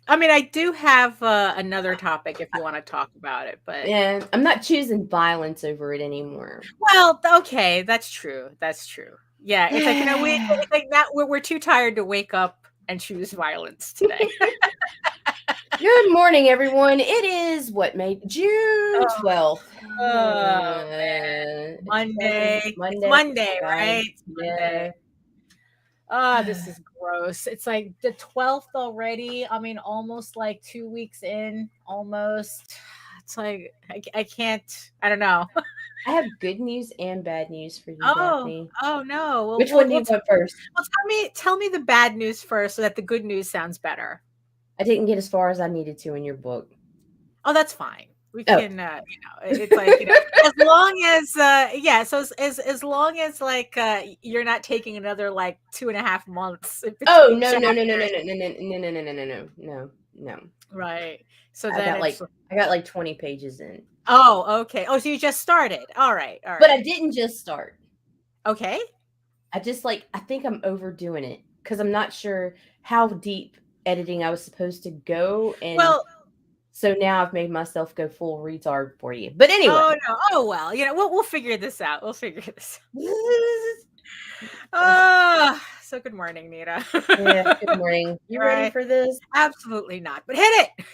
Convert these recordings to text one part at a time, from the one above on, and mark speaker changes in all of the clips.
Speaker 1: I mean, I do have another topic if you want to talk about it, but
Speaker 2: Yeah, I'm not choosing violence over it anymore.
Speaker 1: well, okay, that's true. That's true. Yeah, it's like it's like that. We're too tired to wake up and choose violence today.
Speaker 2: Good morning, everyone. It is June
Speaker 1: Oh,
Speaker 2: 12th.
Speaker 1: man. Monday. It's
Speaker 2: Monday.
Speaker 1: Monday,
Speaker 2: God,
Speaker 1: right? It's
Speaker 2: yeah.
Speaker 1: Monday. Ah, this is gross. It's like the 12th already. I mean, almost like 2 weeks in, almost. It's like I can't. I don't know.
Speaker 2: I have good news and bad news for you,
Speaker 1: Oh,
Speaker 2: Daphne.
Speaker 1: oh no.
Speaker 2: Which one do you want first?
Speaker 1: Well, tell me the bad news first, so that the good news sounds better.
Speaker 2: I didn't get as far as I needed to in your book.
Speaker 1: Oh, that's fine. We
Speaker 2: Oh.
Speaker 1: can, it's like, as long as, yeah. So as long as like you're not taking another like 2.5 months.
Speaker 2: Oh no.
Speaker 1: Right. So
Speaker 2: I
Speaker 1: then
Speaker 2: got like 20 pages in.
Speaker 1: Oh, okay. Oh, so you just started. All right.
Speaker 2: But I didn't just start.
Speaker 1: Okay.
Speaker 2: I think I'm overdoing it because I'm not sure how deep editing I was supposed to go. And so now I've made myself go full retard for you. But anyway.
Speaker 1: Oh no. Oh well. We'll figure this out. So good morning, Nita.
Speaker 2: Yeah, good morning. You ready for this?
Speaker 1: Absolutely not. But hit it.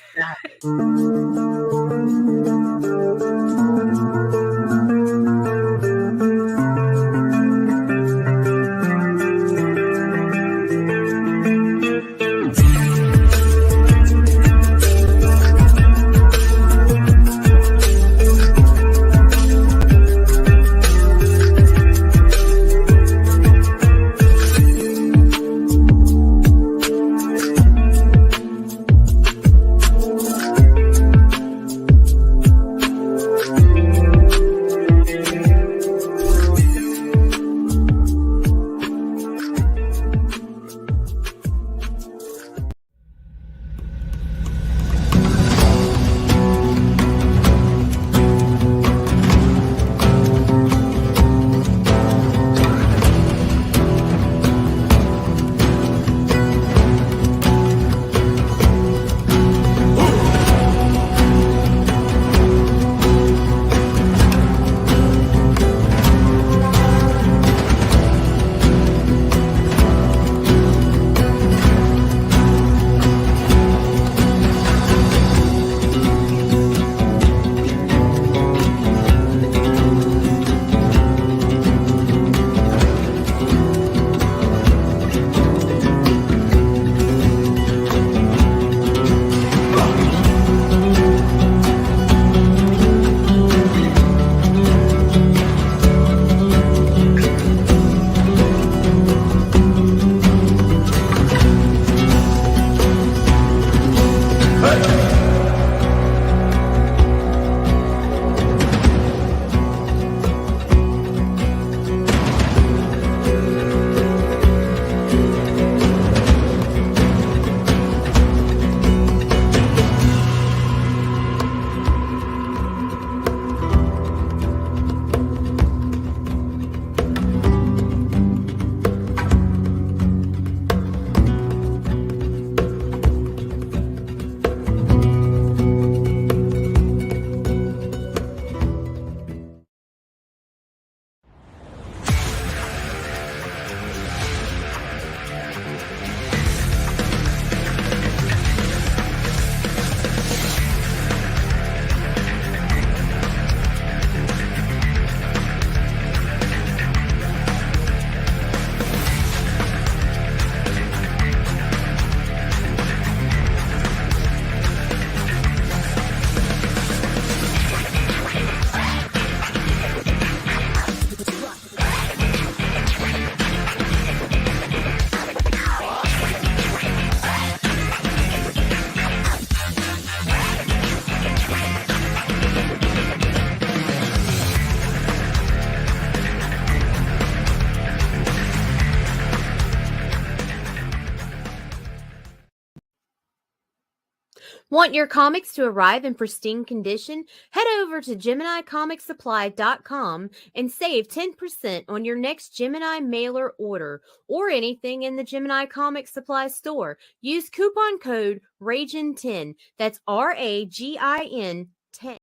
Speaker 2: Want your comics to arrive in pristine condition? Head over to GeminiComicSupply.com and save 10% on your next Gemini mailer order or anything in the Gemini Comics Supply store. Use coupon code RAGIN10. That's RAGIN 10.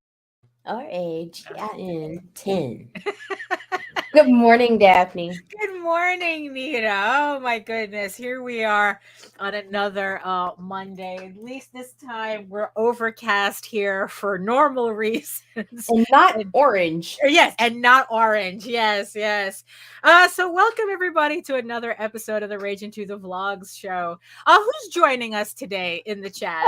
Speaker 2: RAGIN 10. Good morning, Daphne.
Speaker 1: Good morning, Nita. Oh my goodness. Here we are on another Monday. At least this time we're overcast here for normal reasons.
Speaker 2: And not orange.
Speaker 1: Yes, and not orange. Yes. So welcome everybody to another episode of the Ragin to the Vlogs show. Who's joining us today in the chat?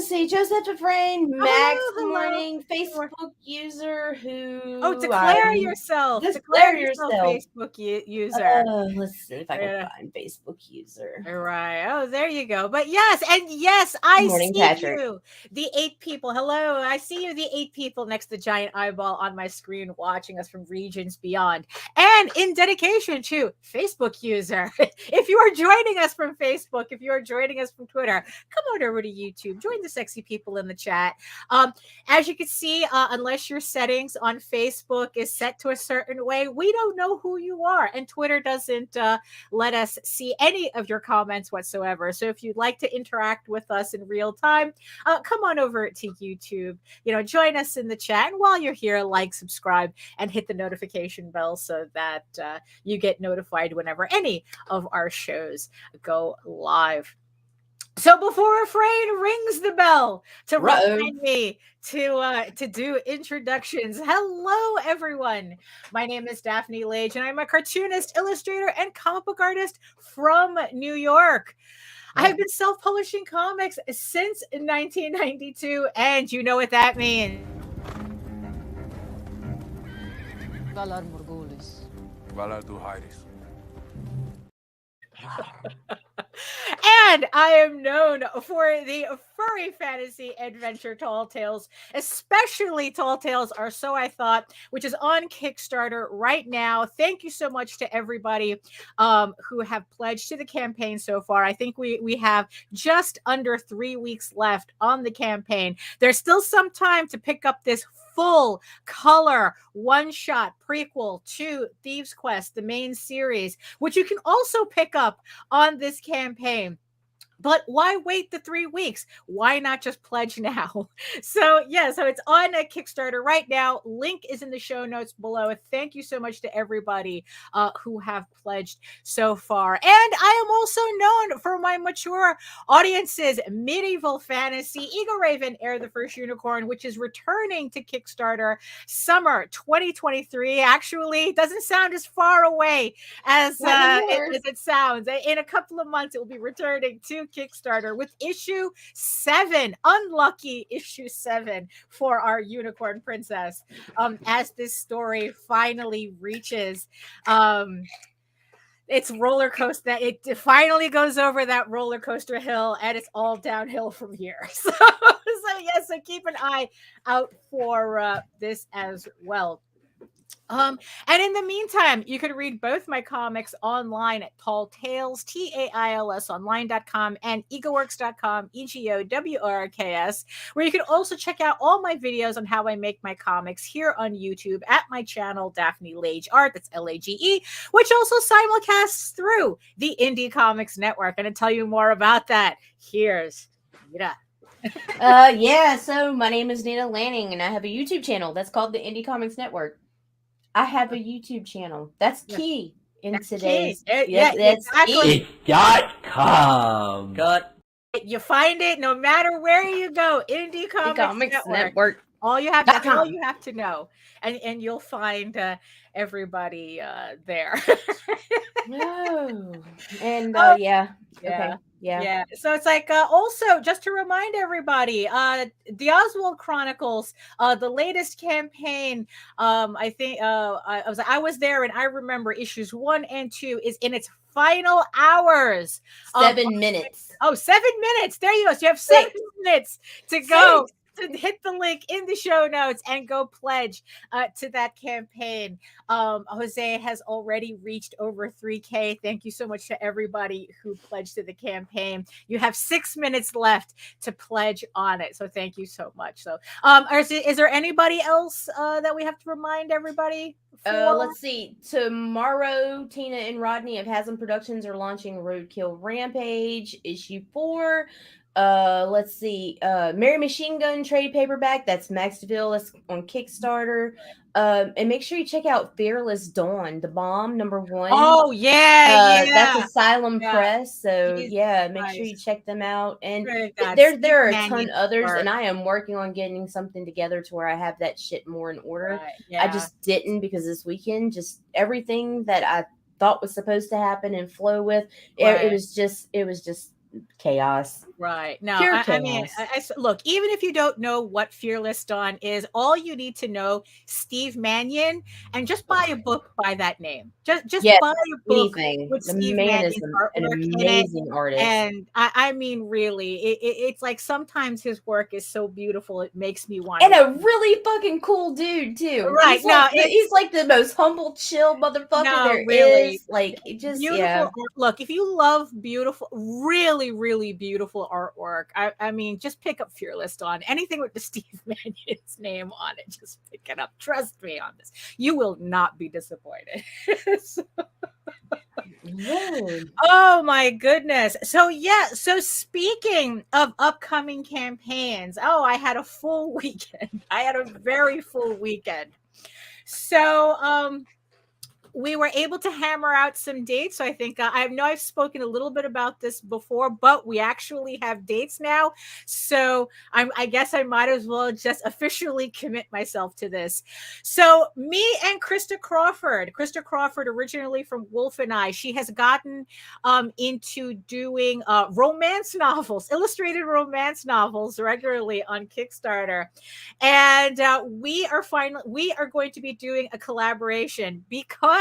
Speaker 2: See, Joseph Dufresne, Max,
Speaker 1: hello.
Speaker 2: Morning, Facebook user who...
Speaker 1: Oh, declare yourself.
Speaker 2: Declare yourself.
Speaker 1: Facebook user.
Speaker 2: Let's see if I can find Facebook user.
Speaker 1: All right. Oh, there you go. But yes, I see Patrick. You. The 8 people. Hello. I see you, the 8 people next to the giant eyeball on my screen watching us from regions beyond. And in dedication to Facebook user. If you are joining us from Facebook, if you are joining us from Twitter, come on over to YouTube. Join the sexy people in the chat. As you can see, unless your settings on Facebook is set to a certain way, we don't know who you are. And Twitter doesn't let us see any of your comments whatsoever. So if you'd like to interact with us in real time, come on over to YouTube. Join us in the chat. And while you're here, like, subscribe, and hit the notification bell so that you get notified whenever any of our shows go live. So before Afraid rings the bell to remind me to do introductions. Hello, everyone. My name is Daphne Lage, and I'm a cartoonist, illustrator, and comic book artist from New York. I have been self-publishing comics since 1992, and you know what that means.
Speaker 3: Valar Morghulis. Valar Duhairis.
Speaker 1: And I am known for the furry fantasy adventure Tall Tales, especially Tall Tales Are So I Thought, which is on Kickstarter right now. Thank you so much to everybody who have pledged to the campaign so far. I think we have just under 3 weeks left on the campaign. There's still some time to pick up this full color one-shot prequel to Thieves Quest, the main series, which you can also pick up on this campaign. But why wait the 3 weeks? Why not just pledge now? So it's on a Kickstarter right now. Link is in the show notes below. Thank you so much to everybody who have pledged so far. And I am also known for my mature audiences, medieval fantasy, Eagle Raven, Heir the First Unicorn, which is returning to Kickstarter summer 2023. Actually, it doesn't sound as far away as it sounds. In a couple of months, it will be returning to Kickstarter with issue 7, unlucky issue 7 for our unicorn princess, as this story finally reaches its roller coaster, that it finally goes over that roller coaster hill, and it's all downhill from here. So keep an eye out for this as well. And in the meantime, you can read both my comics online at Tall Tales, TAILS online.com, and egoworks.com, EGOWORKS, where you can also check out all my videos on how I make my comics here on YouTube at my channel, Daphne Lage Art, that's LAGE, which also simulcasts through the Indie Comics Network. And to tell you more about that, here's Nita.
Speaker 2: So my name is Nita Lanning, and I have a YouTube channel that's called the Indie Comics Network. I have a YouTube channel. That's key in today's.
Speaker 1: That's
Speaker 2: key.
Speaker 4: .com.
Speaker 1: You find it no matter where you go. Indie Comics Network. All you have to know, and you'll find everybody there.
Speaker 2: No. And Yeah.
Speaker 1: So it's like also just to remind everybody, the Oswald Chronicles, the latest campaign. I think I was there, and I remember issues 1 and 2 is in its final hours.
Speaker 2: 7 minutes.
Speaker 1: Oh, 7 minutes. There you go. So you have 7 minutes to go to hit the link in the show notes and go pledge to that campaign. Jose has already reached over 3K. Thank you so much to everybody who pledged to the campaign. You have 6 minutes left to pledge on it. So thank you so much. So is there anybody else that we have to remind everybody?
Speaker 2: Let's see. Tomorrow, Tina and Rodney of Haslam Productions are launching Roadkill Rampage issue 4. Let's see. Mary Machine Gun trade paperback. That's Max DeVille. That's on Kickstarter. And make sure you check out Fearless Dawn, the bomb #1.
Speaker 1: Oh yeah,
Speaker 2: that's Asylum Press. So make sure you check them out. And there are a ton others, and I am working on getting something together to where I have that shit more in order. I just didn't because this weekend, just everything that I thought was supposed to happen and flow with, it was just chaos.
Speaker 1: Right. No, I mean, look, even if you don't know what Fearless Dawn is, all you need to know, Steve Mannion, and just buy a book by that name. Just buy a book with Steve Mannion's artwork, an amazing artist. And I mean, really, it's like sometimes his work is so beautiful, it makes me want.
Speaker 2: And a really fucking cool dude too.
Speaker 1: Right.
Speaker 2: He's like the most humble, chill motherfucker is. Like, it just
Speaker 1: beautiful. Look, if you love beautiful, really, really beautiful artwork, I mean, just pick up Fearless Dawn. Anything with the Steve Mannion's name on it, just pick it up. Trust me on this. You will not be disappointed. Oh my goodness. So speaking of upcoming campaigns, I had a full weekend. I had a very full weekend. So we were able to hammer out some dates. So I think I know I've spoken a little bit about this before, but we actually have dates now. So I guess I might as well just officially commit myself to this. So me and Krista Crawford originally from Wolf and I, she has gotten into doing romance novels, illustrated romance novels regularly on Kickstarter. And we are going to be doing a collaboration because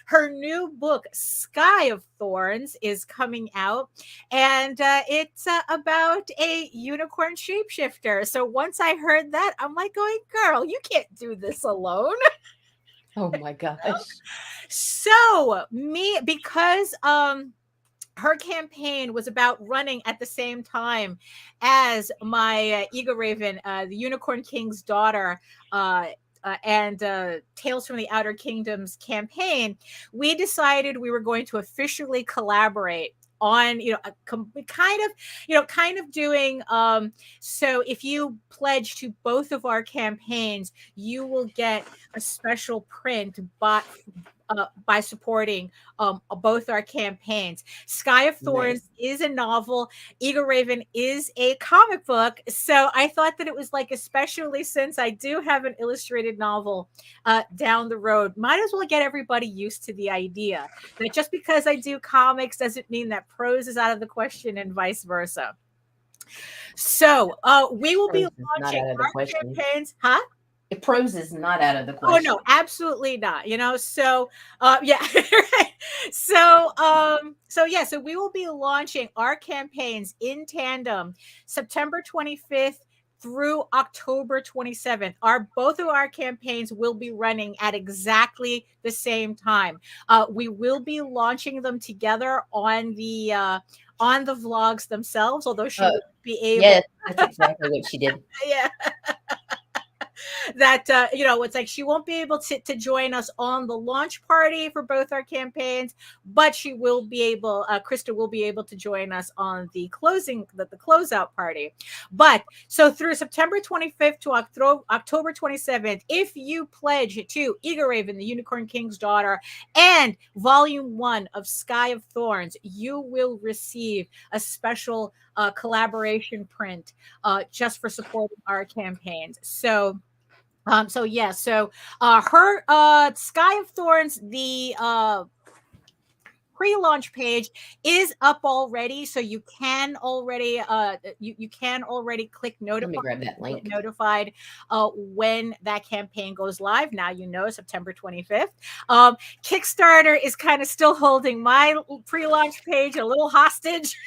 Speaker 1: her new book, Sky of Thorns, is coming out, and it's about a unicorn shapeshifter. So once I heard that, I'm like going, girl, you can't do this alone.
Speaker 2: Oh my gosh.
Speaker 1: So because her campaign was about running at the same time as my Eagle Raven, the Unicorn King's daughter, and Tales from the Outer Kingdoms campaign, we decided we were going to officially collaborate on, kind of doing. So if you pledge to both of our campaigns, you will get a special print by supporting both our campaigns. Sky of Thorns is a novel. Eagle Raven is a comic book. So I thought that it was like, especially since I do have an illustrated novel down the road, might as well get everybody used to the idea that just because I do comics doesn't mean that prose is out of the question and vice versa. So we will be launching our campaigns. Huh?
Speaker 2: Prose is not out of the question.
Speaker 1: Oh no, absolutely not. So right. So we will be launching our campaigns in tandem September 25th through October 27th. Both of our campaigns will be running at exactly the same time. We will be launching them together on the vlogs themselves, although she will be able.
Speaker 2: Yeah, that's exactly what she did.
Speaker 1: Yeah. That it's like she won't be able to join us on the launch party for both our campaigns, but she will be able, Krista will be able to join us on the closeout party. But so through September 25th to October 27th, if you pledge to Eagle Raven, the Unicorn King's daughter, and Volume 1 of Sky of Thorns, you will receive a special collaboration print just for supporting our campaigns. So her Sky of Thorns, the pre-launch page is up already, so you can already you can already click
Speaker 2: Let me grab that link.
Speaker 1: notified when that campaign goes live. Now you know, September 25th. Kickstarter is kind of still holding my pre-launch page a little hostage.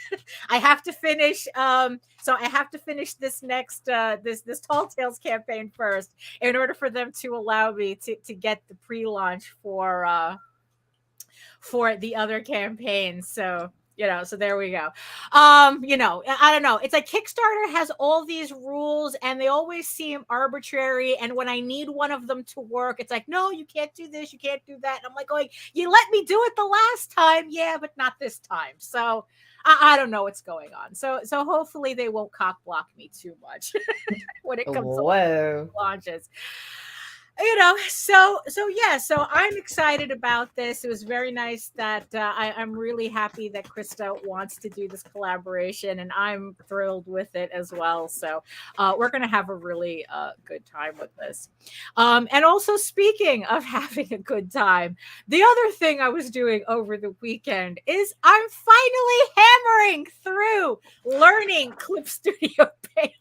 Speaker 1: I have to finish so I have to finish this next this Tall Tales campaign first in order for them to allow me to get the pre-launch for the other campaigns. So so there we go. I don't know. It's like Kickstarter has all these rules and they always seem arbitrary. And when I need one of them to work, it's like, no, you can't do this, you can't do that. And I'm like going, you let me do it the last time, yeah, but not this time. So I don't know what's going on. So hopefully they won't cock block me too much when it comes to launches. So I'm excited about this. It was very nice that I'm really happy that Krista wants to do this collaboration, and I'm thrilled with it as well. So we're going to have a really good time with this. And also, speaking of having a good time, the other thing I was doing over the weekend is I'm finally hammering through learning Clip Studio Paint.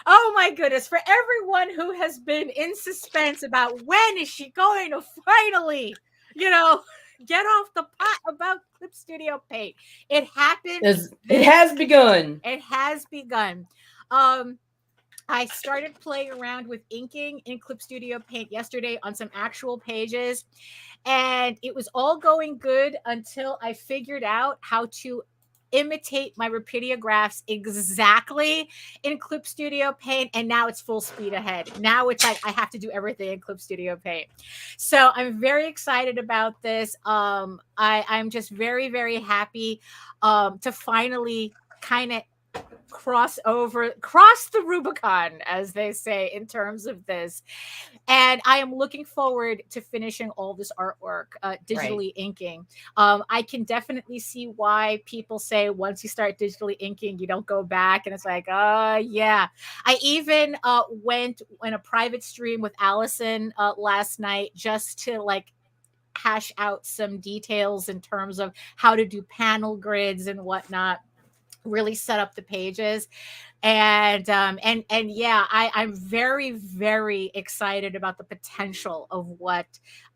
Speaker 1: Oh my goodness, for everyone who has been in suspense about when is she going to finally, get off the pot about Clip Studio Paint. It happened.
Speaker 2: It has begun.
Speaker 1: It has begun. I started playing around with inking in Clip Studio Paint yesterday on some actual pages, and it was all going good until I figured out how to imitate my Rapidiographs exactly in Clip Studio Paint, and now it's full speed ahead. Now it's like I have to do everything in Clip Studio Paint. So I'm very excited about this. I'm just very, very happy to finally kind of cross the Rubicon, as they say, in terms of this. And I am looking forward to finishing all this artwork, digitally inking. I can definitely see why people say once you start digitally inking, you don't go back. And it's like, yeah. I even went in a private stream with Allison last night just to hash out some details in terms of how to do panel grids and whatnot. Really set up the pages, and yeah, I'm very, very excited about the potential of what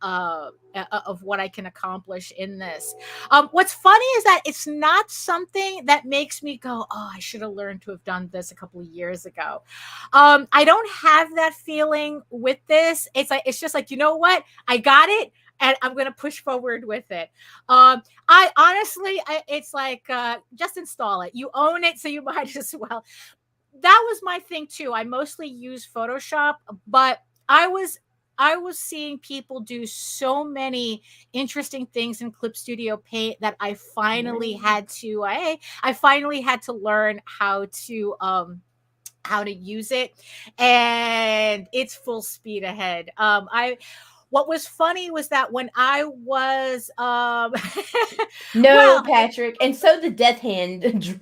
Speaker 1: I can accomplish in this. What's funny is that it's not something that makes me go, oh, I should have learned to have done this a couple of years ago. I don't have that feeling with this. It's just like, you know what, I got it, and I'm going to push forward with it. I honestly, it's like, just install it. You own it, so you might as well. That was my thing too. I mostly use Photoshop, but I was seeing people do so many interesting things in Clip Studio Paint that I finally had to, I finally had to learn how to use it, and it's full speed ahead. What was funny was that when I was
Speaker 2: Patrick, and so the Death Hand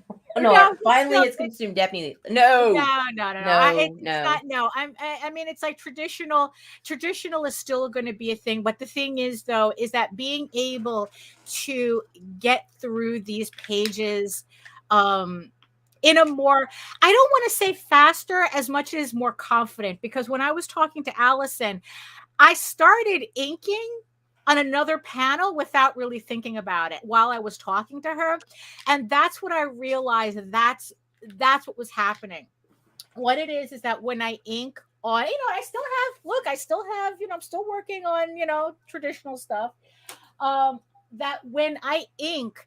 Speaker 2: finally has consumed Daphne. No.
Speaker 1: I mean, it's like traditional is still going to be a thing, but the thing is, though, is that being able to get through these pages in a more, I don't want to say faster as much as more confident, because when I was talking to Allison, I started inking on another panel without really thinking about it while I was talking to her. And that's what I realized. That's what was happening. What it is that when I ink on, I still have, I'm still working on, traditional stuff. That when I ink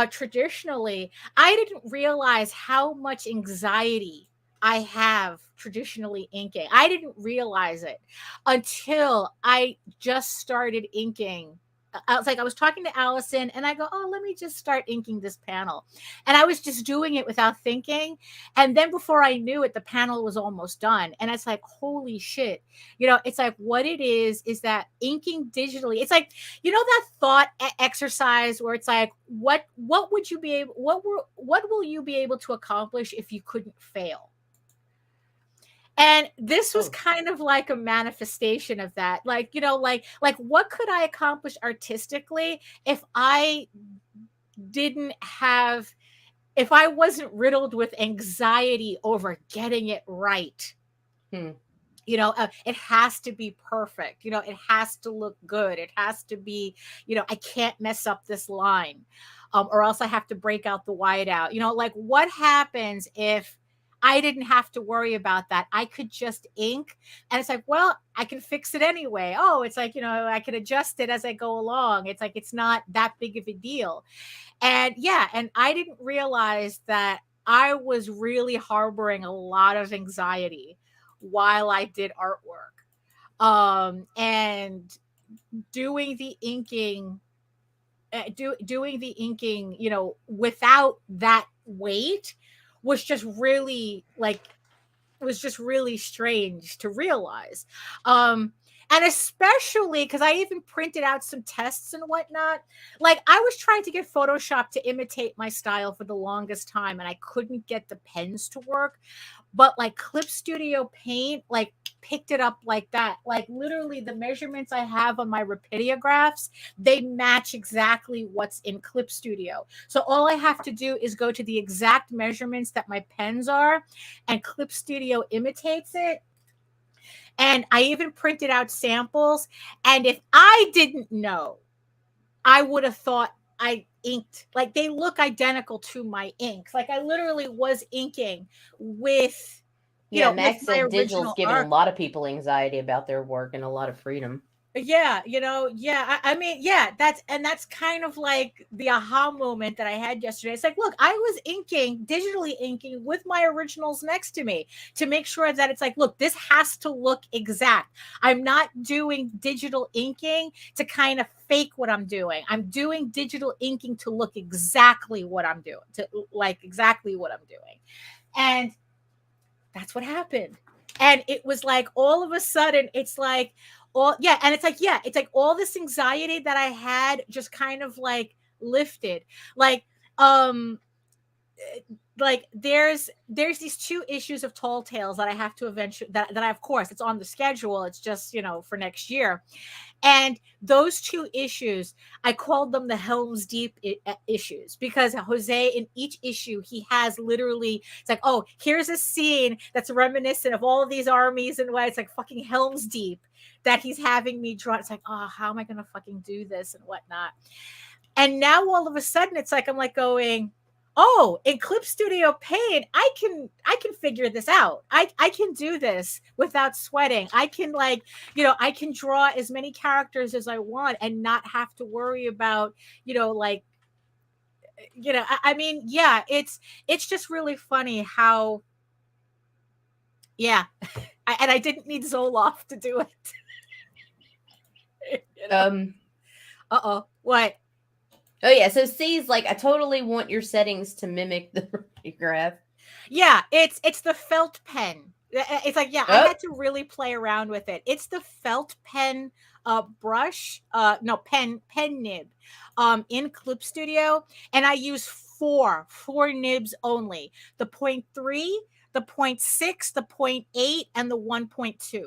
Speaker 1: traditionally, I didn't realize how much anxiety I have traditionally inking. I didn't realize it until I just started inking. I was talking to Allison, and I go, oh, let me just start inking this panel. And I was just doing it without thinking. And then before I knew it, the panel was almost done. And it's like, holy shit. It's like, what it is that inking digitally, it's like, that thought exercise where it's like, what will you be able to accomplish if you couldn't fail? And this was kind of like a manifestation of that. Like, you know, like what could I accomplish artistically if I wasn't riddled with anxiety over getting it right? You know, it has to be perfect. You know, it has to look good. It has to be, you know, I can't mess up this line, or else I have to break out the whiteout. You know, like what happens if I didn't have to worry about that? I could just ink, and it's like, well, I can fix it anyway. Oh, it's like, you know, I can adjust it as I go along. It's like, it's not that big of a deal. And yeah, and I didn't realize that I was really harboring a lot of anxiety while I did artwork. And doing the inking, doing the inking, you know, without that weight was just really strange to realize. And especially because I even printed out some tests and whatnot. Like, I was trying to get Photoshop to imitate my style for the longest time, and I couldn't get the pens to work. But like Clip Studio Paint, like picked it up like that. Like literally the measurements I have on my Rapidographs, they match exactly what's in Clip Studio. So all I have to do is go to the exact measurements that my pens are, and Clip Studio imitates it. And I even printed out samples. And if I didn't know, I would have thought I inked, like they look identical to my inks. Like I literally was inking with,
Speaker 2: Max said digital's giving a lot of people anxiety about their work and a lot of freedom.
Speaker 1: Yeah, you know, yeah. I mean, yeah, that's kind of like the aha moment that I had yesterday. It's like, look, I was digitally inking with my originals next to me to make sure that it's like, look, this has to look exact. I'm not doing digital inking to kind of fake what I'm doing. I'm doing digital inking to look exactly what I'm doing, to like exactly what I'm doing. And that's what happened. And it was like all of a sudden, it's like, and it's like all this anxiety that I had just kind of like lifted. Like there's these two issues of Tall Tales that I have to eventually, that I, of course, it's on the schedule, it's just, you know, for next year. And those two issues, I called them the Helm's Deep issues, because Jose, in each issue, he has literally, it's like, oh, here's a scene that's reminiscent of all of these armies and what, it's like fucking Helm's Deep that he's having me draw. It's like, oh, how am I going to fucking do this and whatnot? And now all of a sudden, it's like, I'm like going, oh, in Clip Studio Paint, I can figure this out. I can do this without sweating. I can, like, you know, I can draw as many characters as I want and not have to worry about, you know, like, you know, I mean, yeah, it's just really funny how, yeah, and I didn't need Zoloft to do it. You know? Uh-oh, what?
Speaker 2: Oh yeah, so C's like, I totally want your settings to mimic the graph.
Speaker 1: Yeah, it's the felt pen. It's like, yeah, I had to really play around with it. It's the felt pen brush, pen nib in Clip Studio, and I use four nibs only. The 0.3, the 0.6, the 0.8, and the 1.2.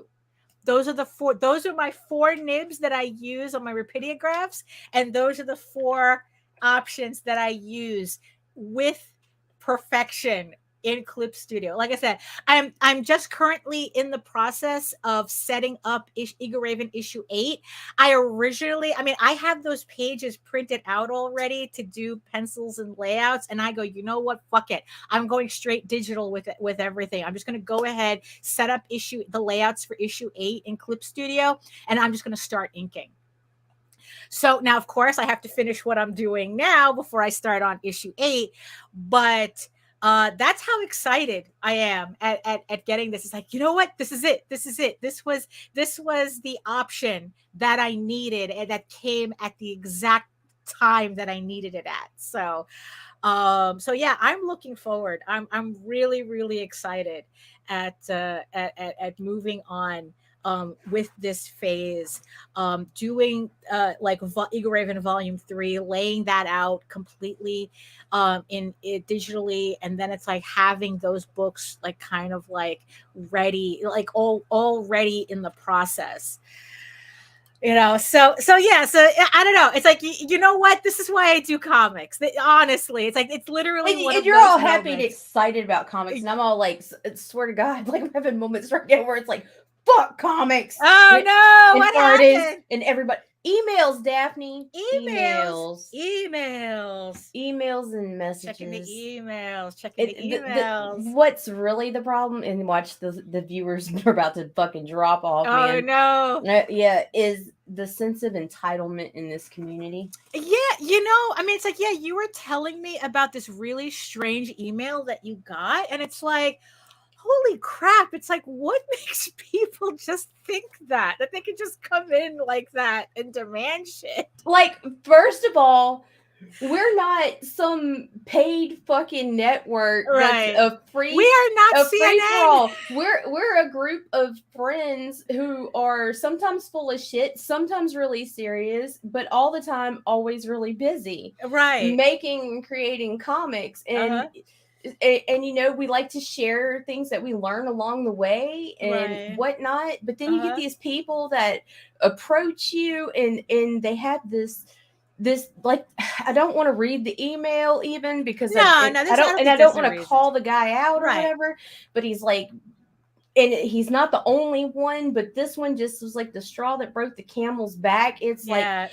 Speaker 1: Those are my four nibs that I use on my Rapidographs, and those are the four options that I use with perfection in Clip Studio. Like I said, I'm just currently in the process of setting up Eagle Raven issue 8. I have those pages printed out already to do pencils and layouts, and I go, you know what? Fuck it. I'm going straight digital with everything. I'm just going to go ahead, set up the layouts for issue 8 in Clip Studio, and I'm just going to start inking. So now, of course, I have to finish what I'm doing now before I start on issue 8, but that's how excited I am at getting this. It's like, you know what? This is it. This was the option that I needed, and that came at the exact time that I needed it at. So yeah, I'm looking forward. I'm really, really excited at moving on with this phase, doing like Eagle Raven Volume 3, laying that out completely in it digitally, and then it's like having those books like kind of like ready, like all ready in the process. So yeah, so I don't know. It's like, you know what? This is why I do comics. Honestly, it's like, it's literally
Speaker 2: and you're all happy and excited about comics, and I'm all like, swear to God, like I'm having moments right now where it's like, fuck comics.
Speaker 1: Oh no, what happened?
Speaker 2: And everybody emails, Daphne.
Speaker 1: Emails
Speaker 2: and messages.
Speaker 1: Checking the emails.
Speaker 2: What's really the problem, and watch the viewers are about to fucking drop off.
Speaker 1: Oh no.
Speaker 2: Yeah, is the sense of entitlement in this community.
Speaker 1: Yeah, I mean, it's like, yeah, you were telling me about this really strange email that you got, and it's like, holy crap, it's like, what makes people just think that they can just come in like that and demand shit?
Speaker 2: Like, first of all, we're not some paid fucking network,
Speaker 1: right?
Speaker 2: That's a free.
Speaker 1: We are not CNN.
Speaker 2: We're a group of friends who are sometimes full of shit, sometimes really serious, but all the time always really busy,
Speaker 1: right?
Speaker 2: Making and creating comics, and we like to share things that we learn along the way and whatnot. But then you get these people that approach you, and they have this like, I don't want to read the email even because I don't want to call the guy out or whatever, but he's like, and he's not the only one, but this one just was like the straw that broke the camel's back. It's hi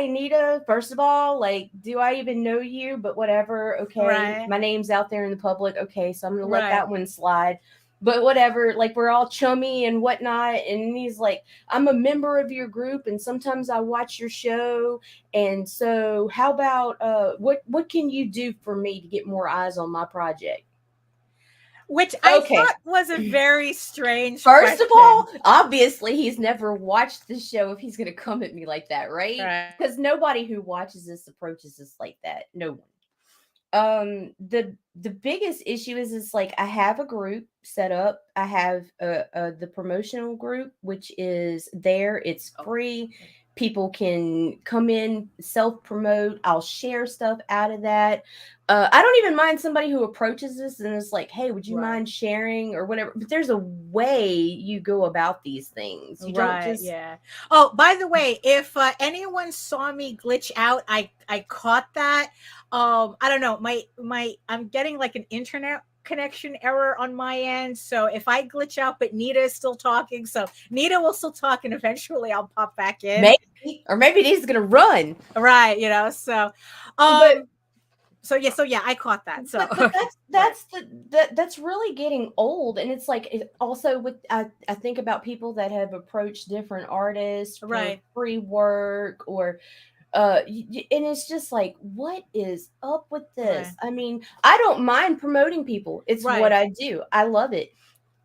Speaker 2: Nita, first of all, like, do I even know you? But whatever, okay, my name's out there in the public, okay, so I'm gonna let that one slide. But whatever, like, we're all chummy and whatnot. And he's like, I'm a member of your group, and sometimes I watch your show. And so how about what can you do for me to get more eyes on my project?
Speaker 1: Which I thought was a very strange
Speaker 2: First of all, obviously he's never watched the show if he's gonna come at me like that, right? Because nobody who watches this approaches this like that. No one. The biggest issue is like, I have a group set up. I have the promotional group, which is there. It's free. People can come in, self-promote. I'll share stuff out of that. I don't even mind somebody who approaches this and is like, hey, would you mind sharing or whatever? But there's a way you go about these things. You don't just...
Speaker 1: Oh, by the way, if anyone saw me glitch out, I caught that. I don't know. I'm getting like an internet connection error on my end, so if I glitch out, but Nita is still talking, so Nita will still talk, and eventually I'll pop back in.
Speaker 2: Maybe Nita's gonna run,
Speaker 1: right? So I caught that. So
Speaker 2: but that's really getting old, and it's like, it also with I think about people that have approached different artists for free work or. And it's just like, what is up with this? I mean, I don't mind promoting people. It's what I do. I love it.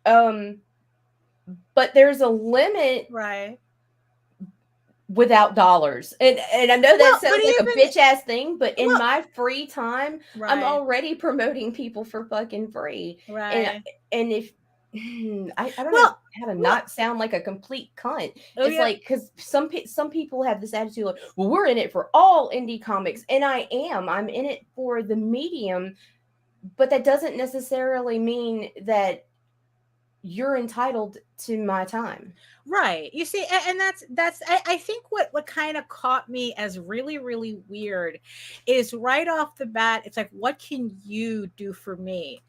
Speaker 2: But there's a limit, without dollars. And I know that sounds like a bitch ass thing, but in my free time, I'm already promoting people for fucking free. And if I don't know how to not sound like a complete cunt. It's like, because some people have this attitude like, well, we're in it for all indie comics, and I'm in it for the medium, but that doesn't necessarily mean that you're entitled to my time.
Speaker 1: Right. You see, and that's I think what kind of caught me as really, really weird is right off the bat, it's like, what can you do for me?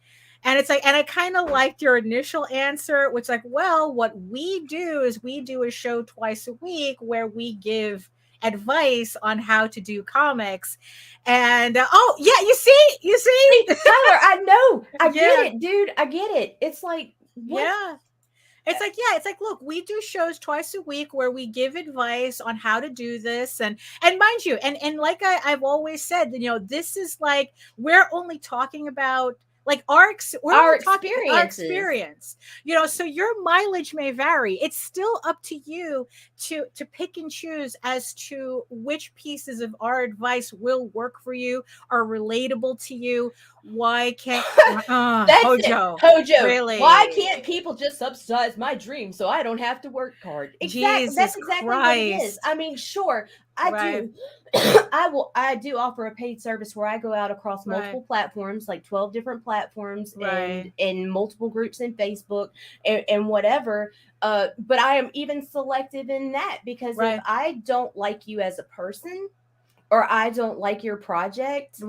Speaker 1: And it's like, and I kind of liked your initial answer, which, like, well, what we do is we do a show twice a week where we give advice on how to do comics. And you see
Speaker 2: Tyler, I know, I get it, dude, I get it. It's like, what?
Speaker 1: It's like, look, we do shows twice a week where we give advice on how to do this, and mind you, and like I've always said, this is like, we're only talking about like our experience, so your mileage may vary. It's still up to you to pick and choose as to which pieces of our advice will work for you, are relatable to you, Why can't
Speaker 2: That's
Speaker 1: Hojo?
Speaker 2: it. Hojo.
Speaker 1: Really?
Speaker 2: Why can't people just subsidize my dream so I don't have to work hard? Exactly.
Speaker 1: Jesus
Speaker 2: That's exactly
Speaker 1: Christ.
Speaker 2: what it is. I mean, sure, I
Speaker 1: Right.
Speaker 2: do. I do offer a paid service where I go out across multiple platforms, like 12 different platforms, and in multiple groups in Facebook and whatever. But I am even selective in that because if I don't like you as a person or I don't like your project,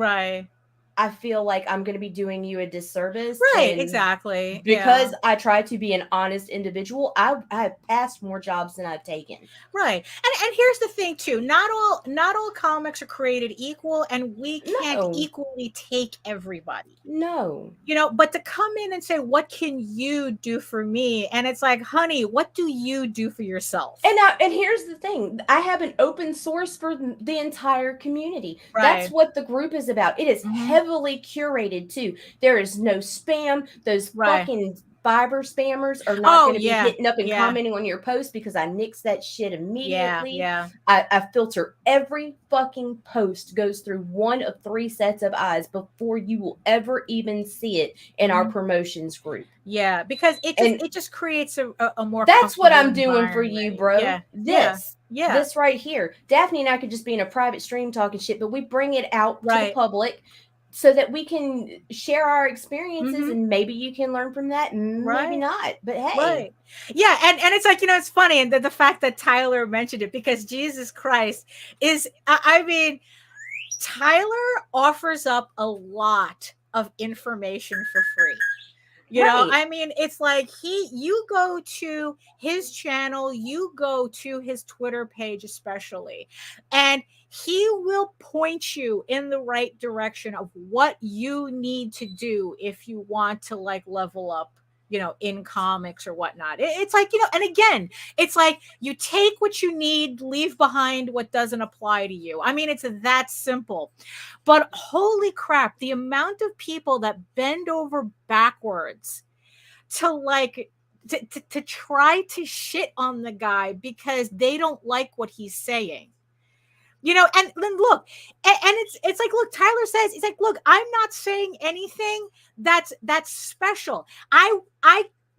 Speaker 2: I feel like I'm going to be doing you a disservice.
Speaker 1: Right, exactly.
Speaker 2: Because I try to be an honest individual, I have passed more jobs than I've taken.
Speaker 1: Right. And here's the thing too. Not all comics are created equal, and we can't equally take everybody.
Speaker 2: No.
Speaker 1: You know, but to come in and say, what can you do for me? And it's like, honey, what do you do for yourself?
Speaker 2: And here's the thing. I have an open source for the entire community. That's what the group is about. It is heavily curated too. There is no spam. Those fucking Fiverr spammers are not going to be hitting up and commenting on your post because I nix that shit immediately. I filter every fucking post, goes through one of 3 sets of eyes before you will ever even see it in our promotions group.
Speaker 1: Yeah, because it just creates a more.
Speaker 2: That's what I'm doing for you, bro.
Speaker 1: Yeah.
Speaker 2: This right here. Daphne and I could just be in a private stream talking shit, but we bring it out to the public so that we can share our experiences and maybe you can learn from that, maybe not. But hey.
Speaker 1: Yeah, and it's like, you know, it's funny, and the fact that Tyler mentioned it, because Jesus Christ is, I mean, Tyler offers up a lot of information for free. You know, I mean, it's like you go to his channel, you go to his Twitter page especially, and he will point you in the right direction of what you need to do if you want to like level up, you know, in comics or whatnot. It's like, you know, and again, it's like you take what you need, leave behind what doesn't apply to you. I mean, it's that simple. But holy crap, the amount of people that bend over backwards to like to try to shit on the guy because they don't like what he's saying. You know, and then look, and it's like, look, Tyler says, he's like, look, I'm not saying anything that's special. I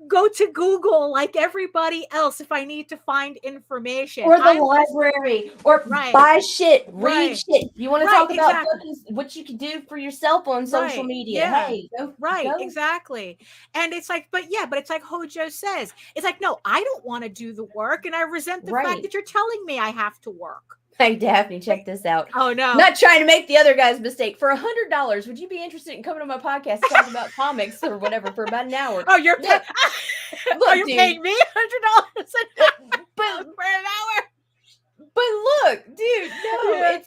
Speaker 1: go to Google like everybody else if I need to find information.
Speaker 2: Or the library. Or buy shit, read shit. You want to talk about what you can do for yourself on social media.
Speaker 1: Yeah.
Speaker 2: Hey, go.
Speaker 1: Exactly. And it's like, but it's like Hojo says, it's like, no, I don't want to do the work, and I resent the fact that you're telling me I have to work.
Speaker 2: Hey, Daphne, check this out.
Speaker 1: Oh, no.
Speaker 2: Not trying to make the other guy's mistake. For $100, would you be interested in coming on my podcast to talk about comics or whatever for about an hour?
Speaker 1: Oh, you're paying me $100
Speaker 2: for an hour? But look, dude, no,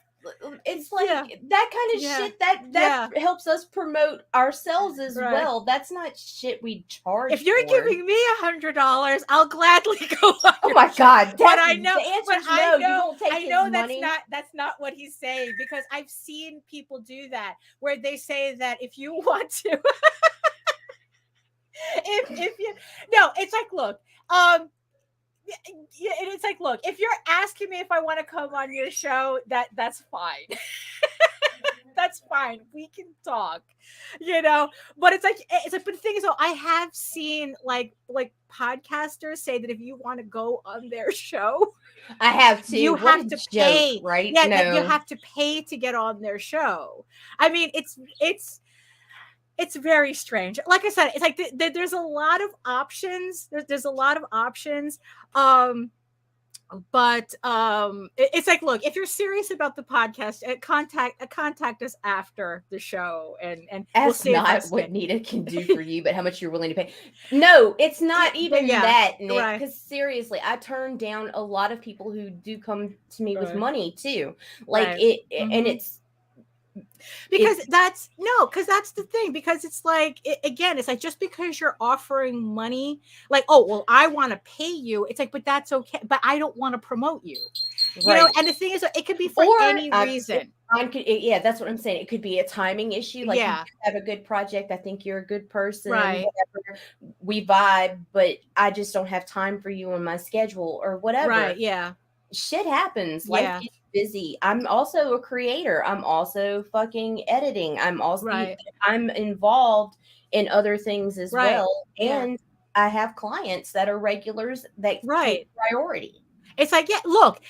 Speaker 2: it's like that kind of shit that helps us promote ourselves as well. That's not shit we charge.
Speaker 1: If you're giving me $100, I'll gladly go on.
Speaker 2: Oh my God.
Speaker 1: But I know,
Speaker 2: I know
Speaker 1: that's not what he's saying, because I've seen people do that where they say that if you want to if you it's like, look, it's like, look, if you're asking me if I want to come on your show, that's fine. That's fine. We can talk, you know. But it's like, but the thing is, though, I have seen like podcasters say that if you want to go on their show,
Speaker 2: I have to.
Speaker 1: You have to pay,
Speaker 2: right?
Speaker 1: Yeah, no. You have to pay to get on their show. I mean, it's very strange. Like I said, it's like there's a lot of options. There's a lot of options. But it's like, look, if you're serious about the podcast, contact us after the show, and
Speaker 2: we'll see not what Nita can do for you, but how much you're willing to pay. No, it's not even that, Nick. Because seriously, I turn down a lot of people who do come to me with money too. Like and it's.
Speaker 1: Because that's the thing, because it's like, again, it's like, just because you're offering money, like, oh, well, I want to pay you. It's like, but that's okay. But I don't want to promote you. You know, and the thing is, it could be for any reason.
Speaker 2: That's what I'm saying. It could be a timing issue. Like, you have a good project. I think you're a good person.
Speaker 1: Right.
Speaker 2: Whatever. We vibe, but I just don't have time for you on my schedule or whatever.
Speaker 1: Right. Yeah.
Speaker 2: Shit happens. Life gets busy. I'm also a creator. I'm also fucking editing. I'm also I'm involved in other things as well. And I have clients that are regulars that take priority.
Speaker 1: It's like, look,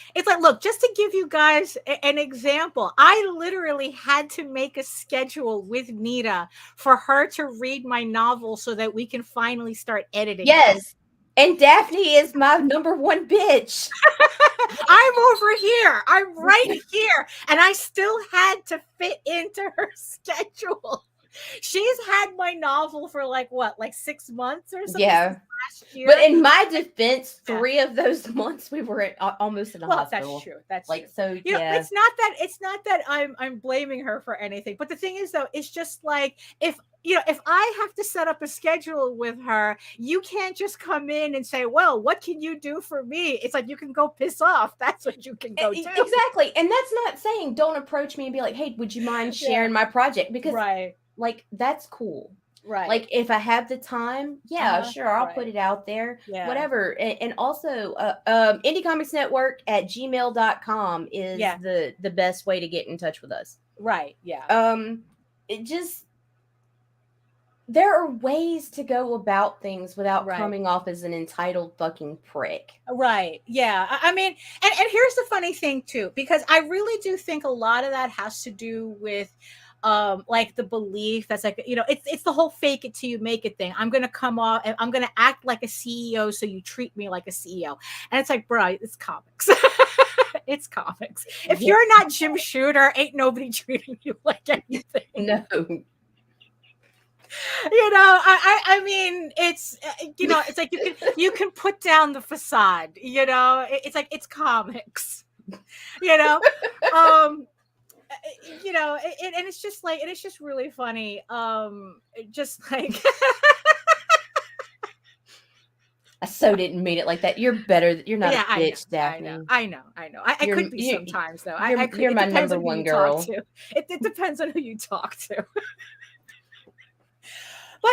Speaker 1: just to give you guys an example, I literally had to make a schedule with Nita for her to read my novel so that we can finally start editing.
Speaker 2: Yes. And Daphne is my number one bitch.
Speaker 1: I'm over here. I'm right here. And I still had to fit into her schedule. She's had my novel for like 6 months or something.
Speaker 2: Yeah.
Speaker 1: Last year.
Speaker 2: But in my defense, 3 of those months we were almost in the hospital.
Speaker 1: That's true. That's
Speaker 2: like
Speaker 1: true.
Speaker 2: So.
Speaker 1: You know, it's not that I'm blaming her for anything. But the thing is, though, it's just like if I have to set up a schedule with her, you can't just come in and say, well, what can you do for me? It's like, you can go piss off. That's what you can go do.
Speaker 2: Exactly. And that's not saying don't approach me and be like, hey, would you mind sharing my project? Because like, that's cool.
Speaker 1: Right.
Speaker 2: Like, if I have the time, sure, I'll put it out there. Yeah. Whatever. And also, indiecomicsnetwork@gmail.com is the best way to get in touch with us.
Speaker 1: Right. Yeah.
Speaker 2: There are ways to go about things without coming off as an entitled fucking prick.
Speaker 1: Right. Yeah. I mean, and here's the funny thing too, because I really do think a lot of that has to do with like the belief that's like, it's the whole fake it till you make it thing. I'm going to come off and I'm going to act like a CEO so you treat me like a CEO. And it's like, bro, it's comics. It's comics. If you're not Jim Shooter, ain't nobody treating you like anything.
Speaker 2: No.
Speaker 1: I mean, it's it's like you can put down the facade. It's like, it's comics. And it's just like, it's just really funny. Just like.
Speaker 2: I so didn't mean it like that. You're better. You're not a bitch, Daphne.
Speaker 1: I know. I could be sometimes, though.
Speaker 2: You're my number one girl.
Speaker 1: It depends on who you talk to. But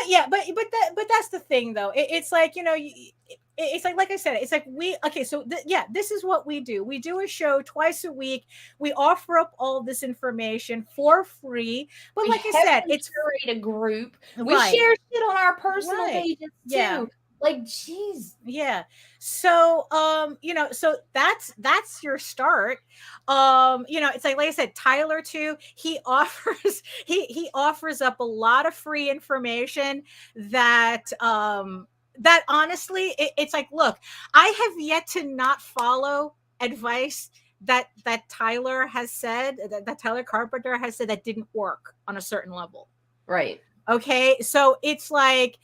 Speaker 1: that's the thing, though. It's like, it's like I said, it's like this is what we do. We do a show twice a week. We offer up all this information for free. But like I said, it's
Speaker 2: curate a group. We share shit on our personal pages too.
Speaker 1: Yeah.
Speaker 2: Like, geez.
Speaker 1: Yeah. So, so that's your start. It's like I said, Tyler too, he offers up a lot of free information that honestly, it's like, look, I have yet to not follow advice that Tyler has said, that Tyler Carpenter has said that didn't work on a certain level.
Speaker 2: Right.
Speaker 1: Okay. So it's like,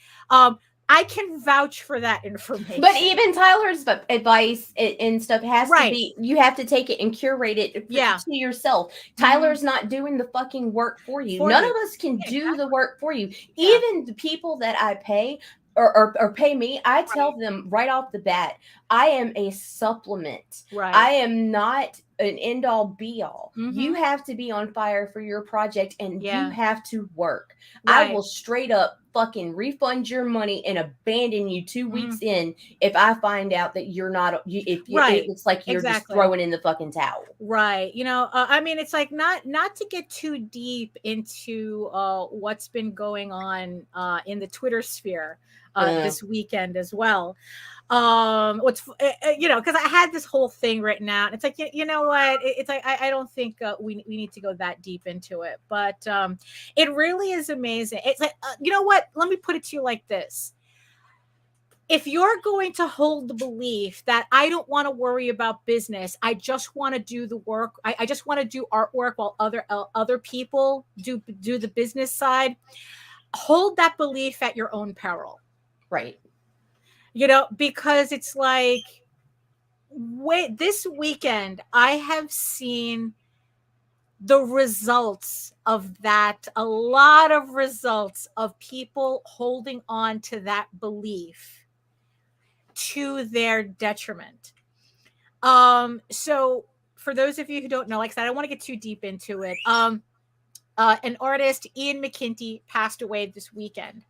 Speaker 1: I can vouch for that information.
Speaker 2: But even Tyler's advice and stuff has to be, you have to take it and curate it to yourself. Tyler's not doing the fucking work for you. None of us can do the work for you. Even the people that I pay or pay me, I tell them right off the bat, I am a supplement.
Speaker 1: Right.
Speaker 2: I am not an end all be all. You have to be on fire for your project and you have to work. I will straight up fucking refund your money and abandon you 2 weeks in if I find out that you're not, it looks like you're just throwing in the fucking towel.
Speaker 1: Right. I mean, it's like not to get too deep into what's been going on in the Twitter sphere this weekend as well. Because I had this whole thing written out. It's like, you know what? It's like, I don't think we need to go that deep into it, but it really is amazing. It's like, you know what? Let me put it to you like this. If you're going to hold the belief that I don't want to worry about business, I just want to do the work. I just want to do artwork while other people do the business side. Hold that belief at your own peril.
Speaker 2: Right.
Speaker 1: Because it's like, this weekend, I have seen the results of that, a lot of results of people holding on to that belief to their detriment. So for those of you who don't know, like I said, I don't want to get too deep into it. an artist, Ian McKinty, passed away this weekend.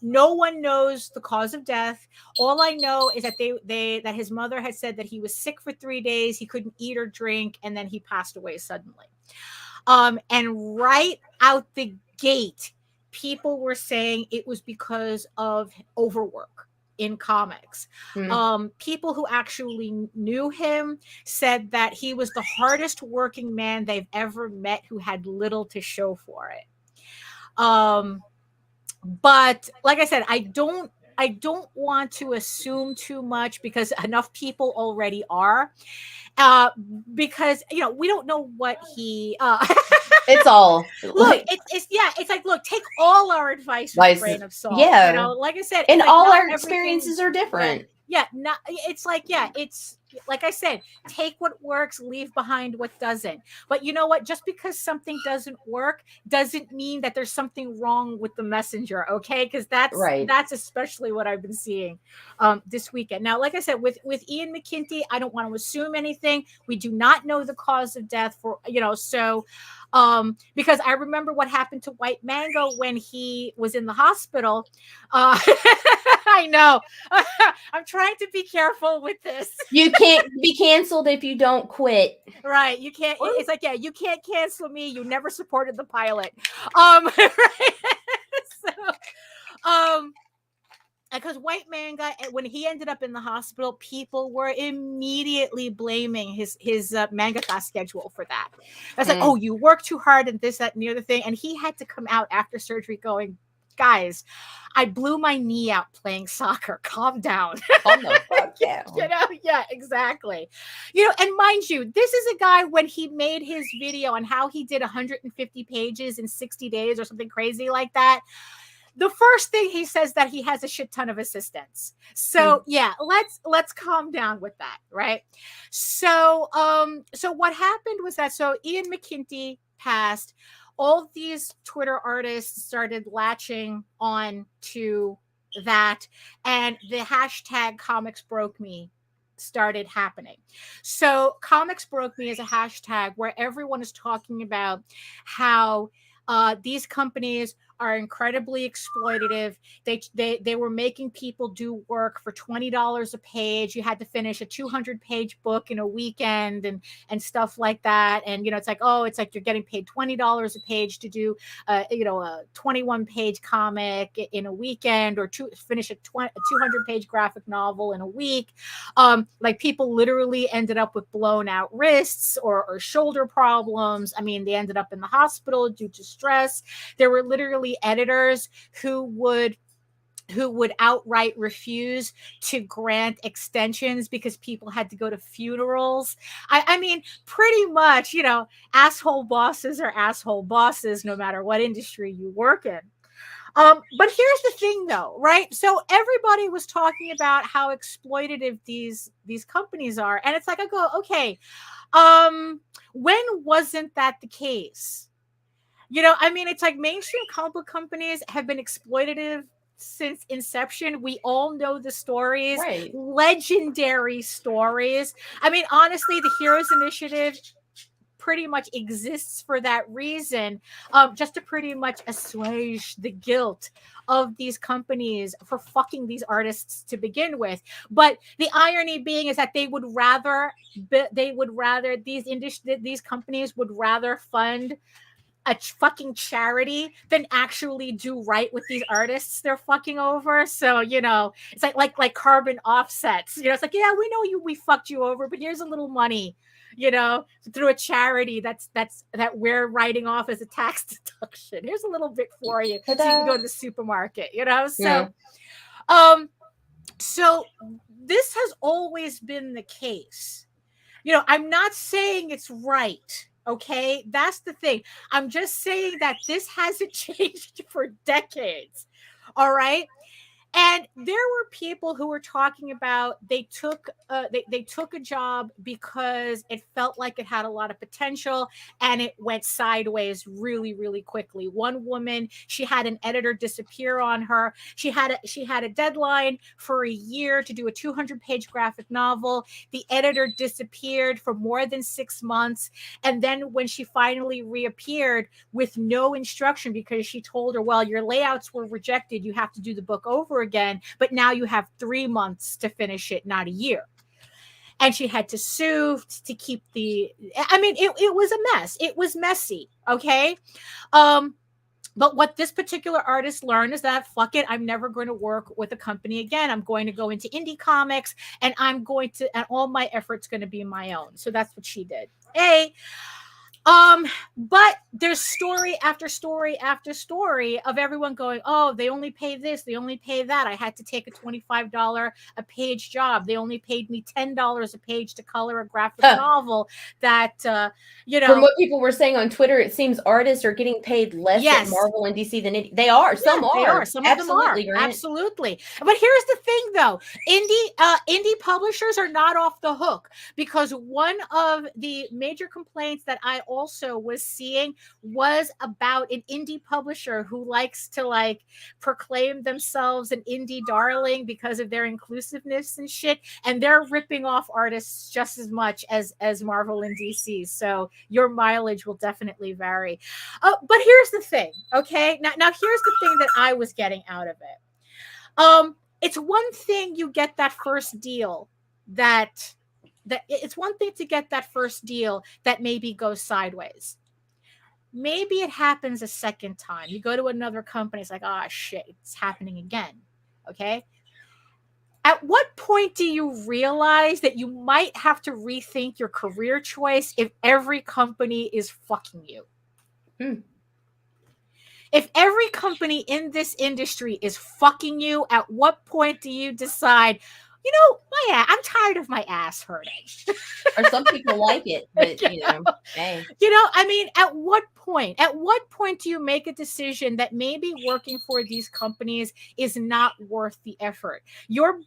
Speaker 1: No one knows the cause of death. All I know is that that his mother had said that he was sick for 3 days, he couldn't eat or drink, and then he passed away suddenly. And right out the gate, people were saying it was because of overwork in comics. People who actually knew him said that he was the hardest working man they've ever met who had little to show for it. But like I said, I don't want to assume too much because enough people already are. Because we don't know what he
Speaker 2: it's all
Speaker 1: look, it's like, look, take all our advice with a grain of salt.
Speaker 2: Yeah,
Speaker 1: like I said,
Speaker 2: and
Speaker 1: like
Speaker 2: all our experiences are different.
Speaker 1: It's like, it's like I said, take what works, leave behind what doesn't. But you know what? Just because something doesn't work doesn't mean that there's something wrong with the messenger, okay? Because that's especially what I've been seeing this weekend. Now, like I said, with Ian McKinty, I don't want to assume anything. We do not know the cause of death so because I remember what happened to White Mango when he was in the hospital. I know. I'm trying to be careful with this.
Speaker 2: You can't be canceled if you don't quit.
Speaker 1: Right. You can't. It's like, you can't cancel me. You never supported the pilot. Right? Because White Manga, when he ended up in the hospital, people were immediately blaming his mangaka schedule for that. That's like, oh, you work too hard and this, that, and the other thing. And he had to come out after surgery going, guys, I blew my knee out playing soccer. Calm down. Calm the fuck down. Yeah, exactly. And mind you, this is a guy, when he made his video on how he did 150 pages in 60 days or something crazy like that, the first thing he says that he has a shit ton of assistants. So let's calm down with that, right? So what happened was that Ian McKinty passed. All these Twitter artists started latching on to that, and the hashtag Comics Broke Me started happening. So Comics Broke Me is a hashtag where everyone is talking about how these companies are incredibly exploitative. They were making people do work for $20 a page. You had to finish a 200-page book in a weekend and stuff like that. And it's like you're getting paid $20 a page to do a 21-page comic in a weekend, or to finish a 200-page graphic novel in a week. Like, people literally ended up with blown out wrists or shoulder problems. I mean, they ended up in the hospital due to stress. There were literally editors who would outright refuse to grant extensions because people had to go to funerals. I mean, pretty much, asshole bosses are asshole bosses, no matter what industry you work in. But here's the thing, though, right? So everybody was talking about how exploitative these companies are, and it's like, I go, okay, when wasn't that the case? I mean, it's like mainstream comic book companies have been exploitative since inception. We all know the stories, right? Legendary stories. I mean, honestly, the Heroes Initiative pretty much exists for that reason, just to pretty much assuage the guilt of these companies for fucking these artists to begin with. But the irony being is that these companies would rather fund a fucking charity than actually do right with these artists they're fucking over. So, it's like carbon offsets. It's like, yeah, we know we fucked you over, but here's a little money, through a charity that we're writing off as a tax deduction. Here's a little bit for you so you can go to the supermarket, So, so this has always been the case. I'm not saying it's right. Okay, that's the thing. I'm just saying that this hasn't changed for decades. All right. And there were people who were talking about they took a job because it felt like it had a lot of potential, and it went sideways really, really quickly. One woman, she had an editor disappear on her. She had a deadline for a year to do a 200-page graphic novel. The editor disappeared for more than 6 months, and then when she finally reappeared with no instruction, because she told her, well, your layouts were rejected, you have to do the book over again, but now you have 3 months to finish it, not a year. And she had to sue to keep it was a mess. It was messy. Okay. But what this particular artist learned is that, fuck it, I'm never going to work with a company again. I'm going to go into indie comics, and and all my effort's going to be my own. So that's what she did. But there's story after story after story of everyone going, oh, they only pay this, they only pay that. I had to take a $25 a page job. They only paid me $10 a page to color a graphic novel. That
Speaker 2: from what people were saying on Twitter, it seems artists are getting paid less at Marvel and DC than they are. Some are. They are.
Speaker 1: Some of them are. Absolutely. But here's the thing, though: indie publishers are not off the hook, because one of the major complaints that I also was seeing was about an indie publisher who likes to proclaim themselves an indie darling because of their inclusiveness and shit, and they're ripping off artists just as much as Marvel and DC. So your mileage will definitely vary. But here's the thing, okay? Now here's the thing that I was getting out of it. It's one thing you get that first deal that it's one thing to get that first deal that maybe goes sideways. Maybe it happens a second time. You go to another company, it's like, oh shit, it's happening again. Okay. At what point do you realize that you might have to rethink your career choice if every company is fucking you? If every company in this industry is fucking you, at what point do you decide, I'm tired of my ass hurting?
Speaker 2: Or some people like it, but hey.
Speaker 1: At what point do you make a decision that maybe working for these companies is not worth the effort? You're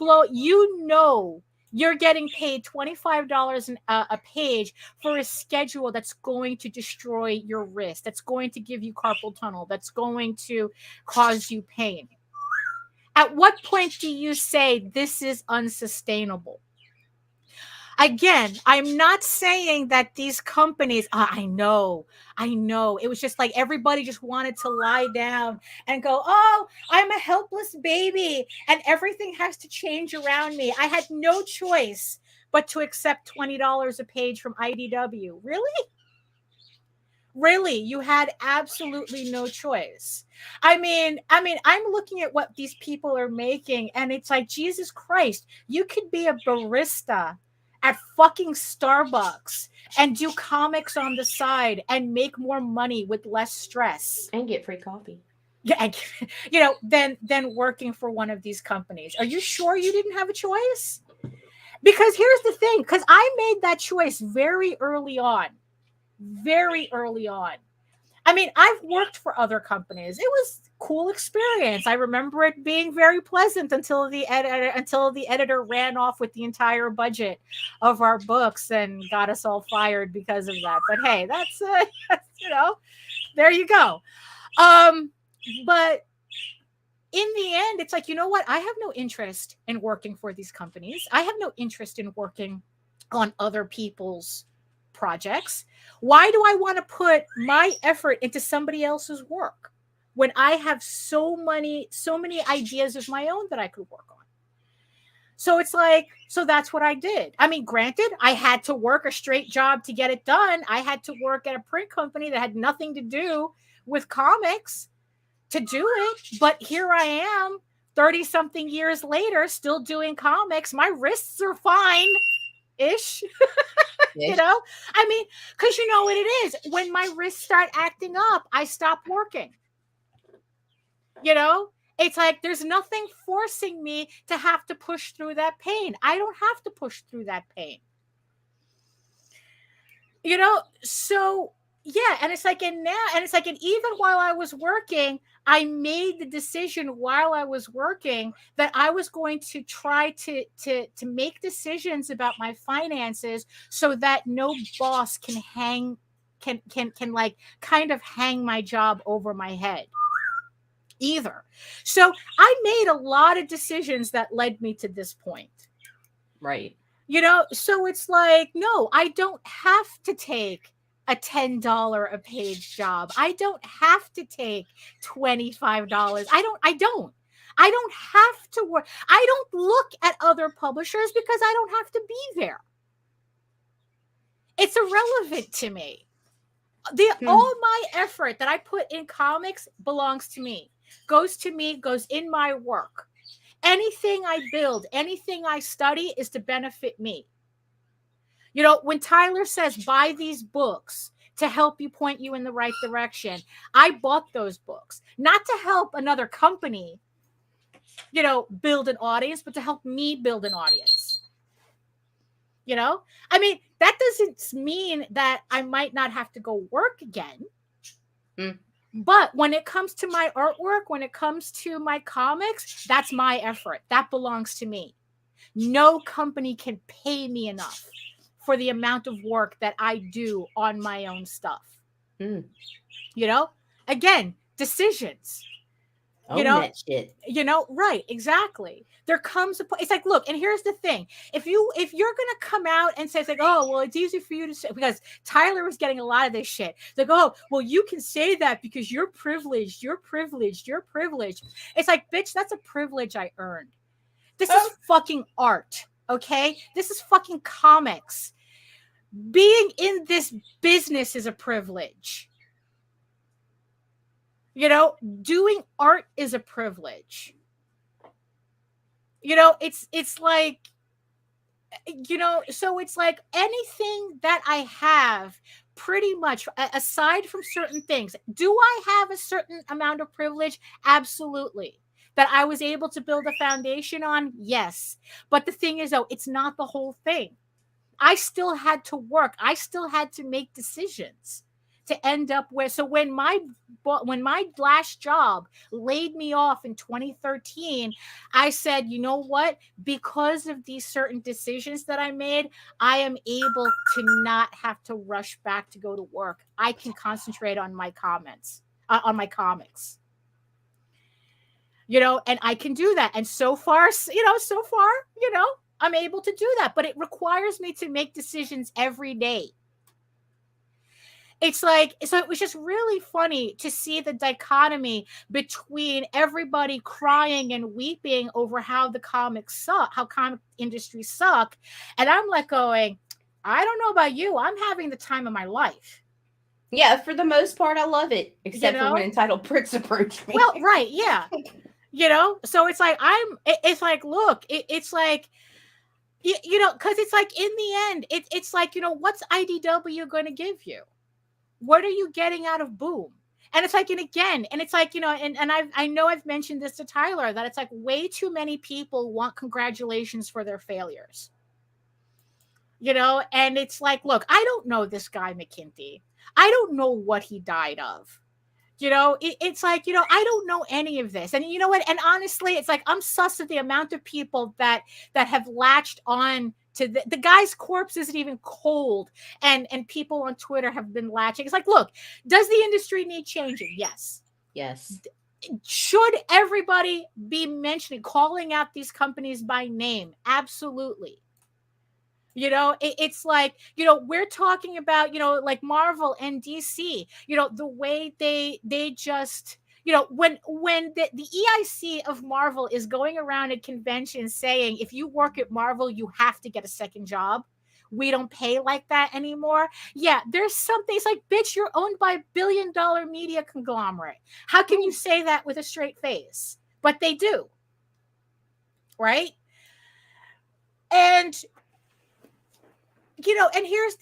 Speaker 1: getting paid $25 a page for a schedule that's going to destroy your wrist, that's going to give you carpal tunnel, that's going to cause you pain. At what point do you say this is unsustainable? Again, I'm not saying that these companies, I know. It was just like everybody just wanted to lie down and go, oh, I'm a helpless baby and everything has to change around me. I had no choice but to accept $20 a page from IDW. Really, you had absolutely no choice. I'm looking at what these people are making, and it's like, Jesus Christ, you could be a barista at fucking Starbucks and do comics on the side and make more money with less stress
Speaker 2: and get free coffee.
Speaker 1: Yeah, than working for one of these companies. Are you sure you didn't have a choice? Because here's the thing, because I made that choice very early on. I've worked for other companies. It was a cool experience. I remember it being very pleasant until the editor ran off with the entire budget of our books and got us all fired because of that. But hey, that's there you go. But in the end, it's like, you know what? I have no interest in working for these companies. I have no interest in working on other people's projects. Why do I want to put my effort into somebody else's work when I have so many ideas of my own that I could work on? So it's like, so that's what I did. Granted, I had to work a straight job to get it done. I had to work at a print company that had nothing to do with comics to do it. But here I am 30 something years later, still doing comics. My wrists are fine ish. Because you know what it is, when my wrists start acting up, I stop working. It's like there's nothing forcing me to have to push through that pain. I don't have to push through that pain. So yeah, and it's like, and even while I was working, I made the decision while I was working that I was going to try to make decisions about my finances so that no boss can like kind of hang my job over my head either. So I made a lot of decisions that led me to this point.
Speaker 2: Right.
Speaker 1: So it's like, no, I don't have to take a $10 a page job. I don't have to take $25. I don't have to work. I don't look at other publishers because I don't have to be there. It's irrelevant to me. All my effort that I put in comics belongs to me, goes in my work. Anything I build, anything I study is to benefit me. When Tyler says, buy these books to help you, point you in the right direction, I bought those books, not to help another company, build an audience, but to help me build an audience. I mean, that doesn't mean that I might not have to go work again. But when it comes to my artwork, when it comes to my comics, that's my effort. That belongs to me. No company can pay me enough for the amount of work that I do on my own stuff. Again, decisions.
Speaker 2: That shit.
Speaker 1: Right, exactly. There comes a point. It's like, look, and here's the thing. If you're gonna come out and say, it's like, oh, well, it's easy for you to say, because Tyler was getting a lot of this shit. It's like, oh, well, you can say that because you're privileged. It's like, bitch, that's a privilege I earned. This is fucking art, okay? This is fucking comics. Being in this business is a privilege. Doing art is a privilege. It's like, so it's like anything that I have, pretty much, aside from certain things, do I have a certain amount of privilege? Absolutely. That I was able to build a foundation on? Yes. But the thing is, though, it's not the whole thing. I still had to work. I still had to make decisions to end up where. So when my last job laid me off in 2013, I said, you know what? Because of these certain decisions that I made, I am able to not have to rush back to go to work. I can concentrate on my comics. And I can do that. And so far, I'm able to do that. But it requires me to make decisions every day. It's like, so it was just really funny to see the dichotomy between everybody crying and weeping over how the comics suck, how comic industry suck. And I'm like going, I don't know about you. I'm having the time of my life.
Speaker 2: Yeah, for the most part, I love it. Except for when entitled pricks approach me.
Speaker 1: Well, right, yeah. So it's like, look, it's like, because it's like, in the end, it's like, what's IDW going to give you? What are you getting out of Boom? And it's like, and again, and it's like, and I know I've mentioned this to Tyler, that it's like way too many people want congratulations for their failures. And it's like, look, I don't know this guy McKinty. I don't know what he died of. It's like, I don't know any of this. And you know what? And honestly, it's like, I'm sus of the amount of people that have latched on to the guy's corpse isn't even cold. And people on Twitter have been latching. It's like, look, does the industry need changing? Yes.
Speaker 2: Yes.
Speaker 1: Should everybody be calling out these companies by name? Absolutely. It's like, we're talking about, like Marvel and DC, the way they just, when the EIC of Marvel is going around at conventions saying, if you work at Marvel, you have to get a second job. We don't pay like that anymore. Yeah, there's something. It's like, bitch, you're owned by $1 billion media conglomerate. How can you say that with a straight face? But they do. Right? And and here's,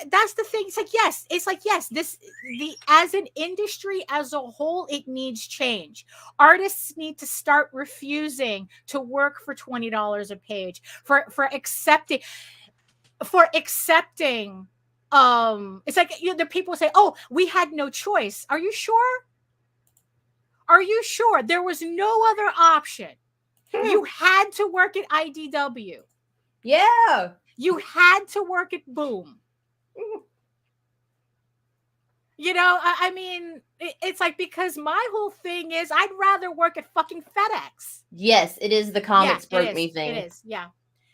Speaker 1: that's the thing. It's like, yes, as an industry as a whole, it needs change. Artists need to start refusing to work for $20 a page, for accepting, it's like, the people say, oh, we had no choice. Are you sure? Are you sure? There was no other option. You had to work at IDW.
Speaker 2: Yeah.
Speaker 1: You had to work at Boom. You know, I mean, it's like, because my whole thing is I'd rather work at fucking FedEx.
Speaker 2: Yes, it is the comics broke me thing.
Speaker 1: It is, yeah.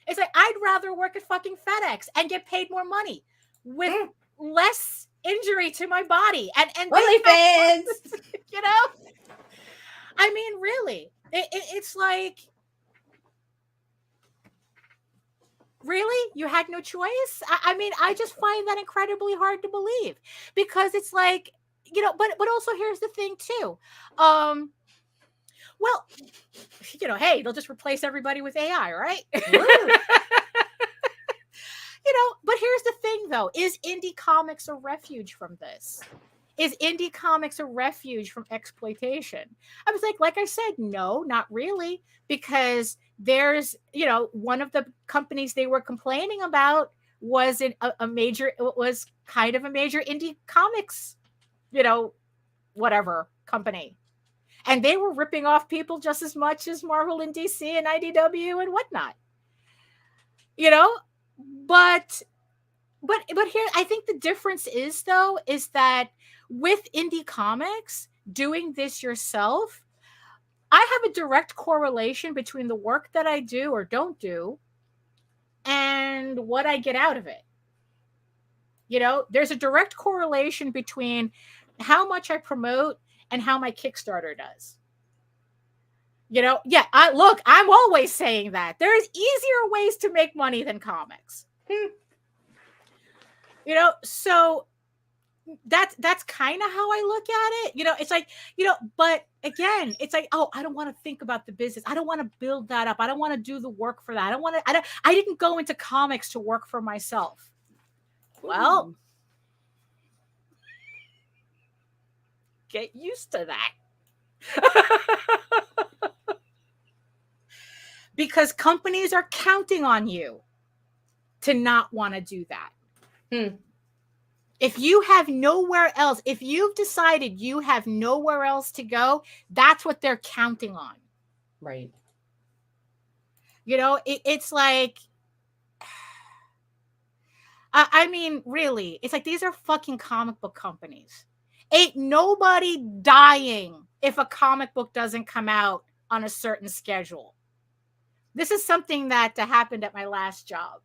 Speaker 1: It's like, I'd rather work at fucking FedEx and get paid more money with less injury to my body. And
Speaker 2: OnlyFans.
Speaker 1: You know? I mean, really. It's like, really? You had no choice? I mean, I just find that incredibly hard to believe, because it's like, you know, but also here's the thing too. Well, you know, hey, they'll just replace everybody with AI, right? You know, but here's the thing though, is indie comics a refuge from this? Is indie comics a refuge from exploitation? I was like I said, no, not really, because there's, you know, one of the companies they were complaining about was was kind of a major indie comics, you know, whatever company. And they were ripping off people just as much as Marvel and DC and IDW and whatnot. You know, but here, I think the difference is that with indie comics, doing this yourself, I have a direct correlation between the work that I do or don't do and what I get out of it. You know, there's a direct correlation between how much I promote and how my Kickstarter does. You know, yeah, I'm always saying that there's easier ways to make money than comics. You know, so that's kind of how I look at it. You know, it's like, you know, but again, it's like, oh, I don't want to think about the business. I don't want to build that up. I don't want to do the work for that. I didn't go into comics to work for myself. Well, get used to that. Because companies are counting on you to not want to do that. If you have nowhere else, if you've decided you have nowhere else to go, that's what they're counting on.
Speaker 2: Right.
Speaker 1: You know, it's like, I mean, really, it's like, these are fucking comic book companies. Ain't nobody dying if a comic book doesn't come out on a certain schedule. This is something that happened at my last job.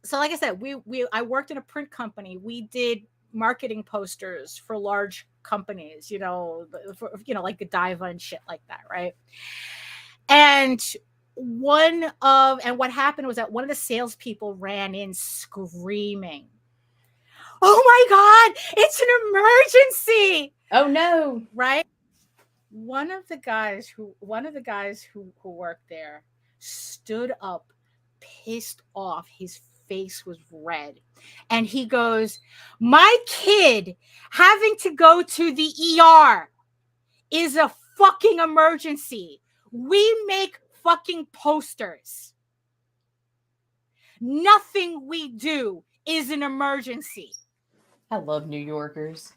Speaker 1: So like I said, I worked in a print company. We did marketing posters for large companies, you know, like Godiva and shit like that, right? And what happened was that one of the salespeople ran in screaming, "Oh my God, it's an emergency!"
Speaker 2: Oh no!
Speaker 1: Right? One of the guys who worked there stood up, pissed off. His face was red, and he goes, "My kid having to go to the ER is a fucking emergency. We make fucking posters. Nothing we do is an emergency."
Speaker 2: I love New Yorkers.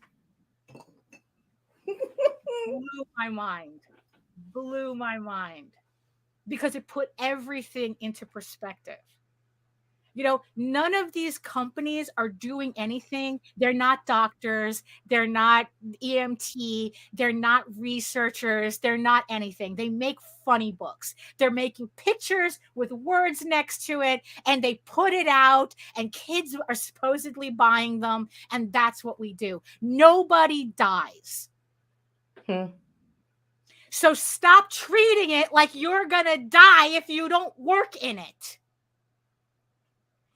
Speaker 1: Blew my mind, because it put everything into perspective. You know, none of these companies are doing anything. They're not doctors. They're not EMT. They're not researchers. They're not anything. They make funny books. They're making pictures with words next to it, and they put it out, and kids are supposedly buying them, and that's what we do. Nobody dies. So stop treating it like you're going to die if you don't work in it.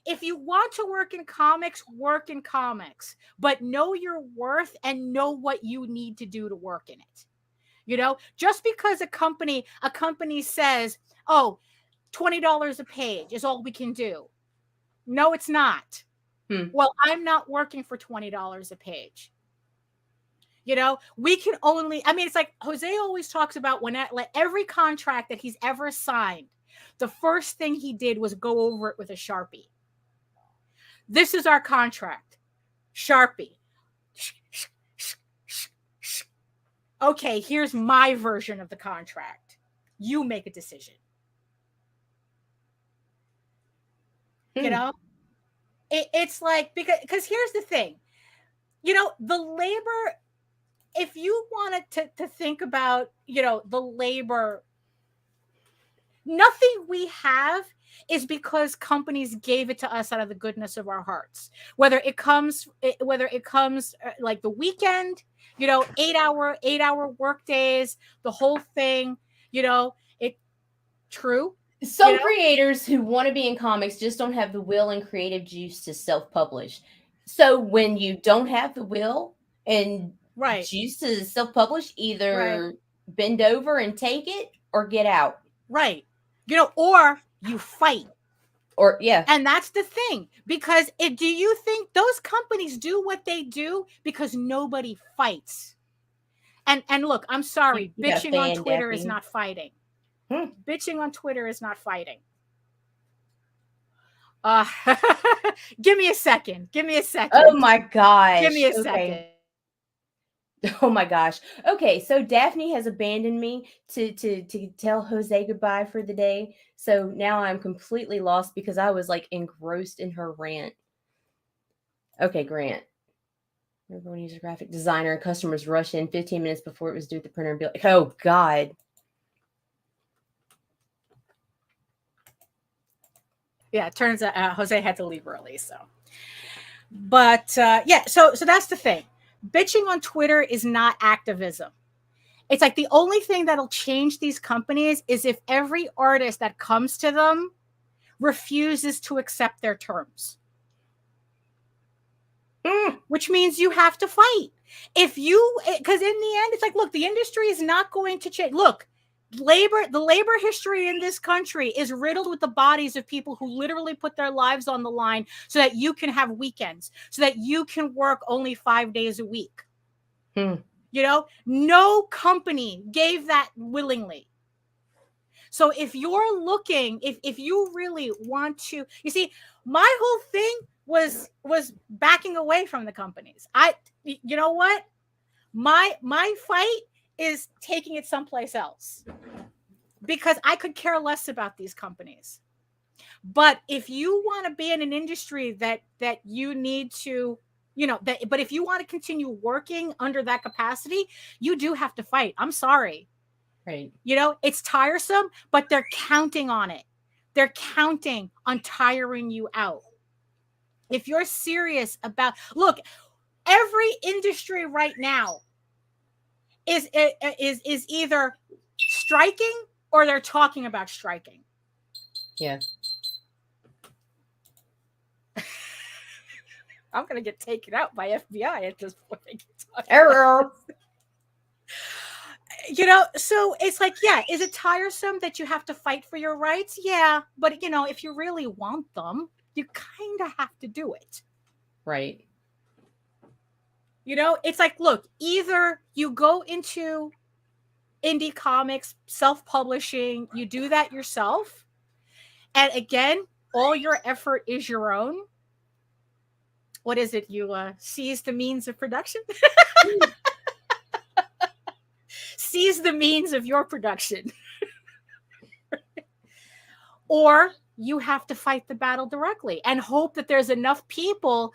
Speaker 1: If you want to work in comics, work in comics, but know your worth and know what you need to do to work in it. You know, just because a company says, "Oh, $20 a page is all we can do." No, it's not. Well, I'm not working for $20 a page. You know, we can only, I mean, it's like Jose always talks about every contract that he's ever signed, the first thing he did was go over it with a Sharpie. This is our contract. Sharpie. okay, here's my version of the contract. You make a decision. You know, it's like, because here's the thing, you know, the labor, if you wanted to think about, you know, the labor, nothing we have is because companies gave it to us out of the goodness of our hearts. Whether it comes like the weekend, you know, 8-hour work days, the whole thing, you know, it true.
Speaker 2: Some creators who want to be in comics just don't have the will and creative juice to self-publish. So when you don't have the will and juice to self-publish, either bend over and take it or get out.
Speaker 1: Right. You know, or you fight.
Speaker 2: Or yeah.
Speaker 1: And that's the thing. Because do you think those companies do what they do because nobody fights? And look, I'm sorry, bitching on Twitter is not fighting. Bitching on Twitter is not fighting. Give me a second.
Speaker 2: Oh my gosh.
Speaker 1: Give me a second.
Speaker 2: Oh my gosh. Okay, so Daphne has abandoned me to tell Jose goodbye for the day. So now I'm completely lost because I was like engrossed in her rant. Okay, Grant. Everyone uses a graphic designer and customers rush in 15 minutes before it was due at the printer and be like, oh God.
Speaker 1: Yeah, it turns out Jose had to leave early. So, but yeah, so that's the thing. Bitching on Twitter is not activism. It's like the only thing that'll change these companies is if every artist that comes to them refuses to accept their terms. Which means you have to fight. Because in the end, it's like, look, the industry is not going to change. Look, the labor history in this country is riddled with the bodies of people who literally put their lives on the line so that you can have weekends, so that you can work only 5 days a week. You know, no company gave that willingly. So if you're looking, if you really want to, you see, my whole thing was backing away from the companies. You know what? My fight is taking it someplace else, because I could care less about these companies. But if you want to be in an industry that you need to, you know, but if you want to continue working under that capacity, you do have to fight. I'm sorry.
Speaker 2: Right.
Speaker 1: You know, it's tiresome, but they're counting on it. They're counting on tiring you out. If you're serious about, look, every industry right now is either striking or they're talking about striking.
Speaker 2: Yeah.
Speaker 1: I'm going to get taken out by FBI at this point.
Speaker 2: Error.
Speaker 1: You know, so it's like, yeah, is it tiresome that you have to fight for your rights? Yeah, but you know, if you really want them, you kind of have to do it.
Speaker 2: Right.
Speaker 1: You know, it's like, look, either you go into indie comics, self-publishing, you do that yourself. And again, all your effort is your own. What is it? You seize the means of production? Seize the means of your production. Or you have to fight the battle directly and hope that there's enough people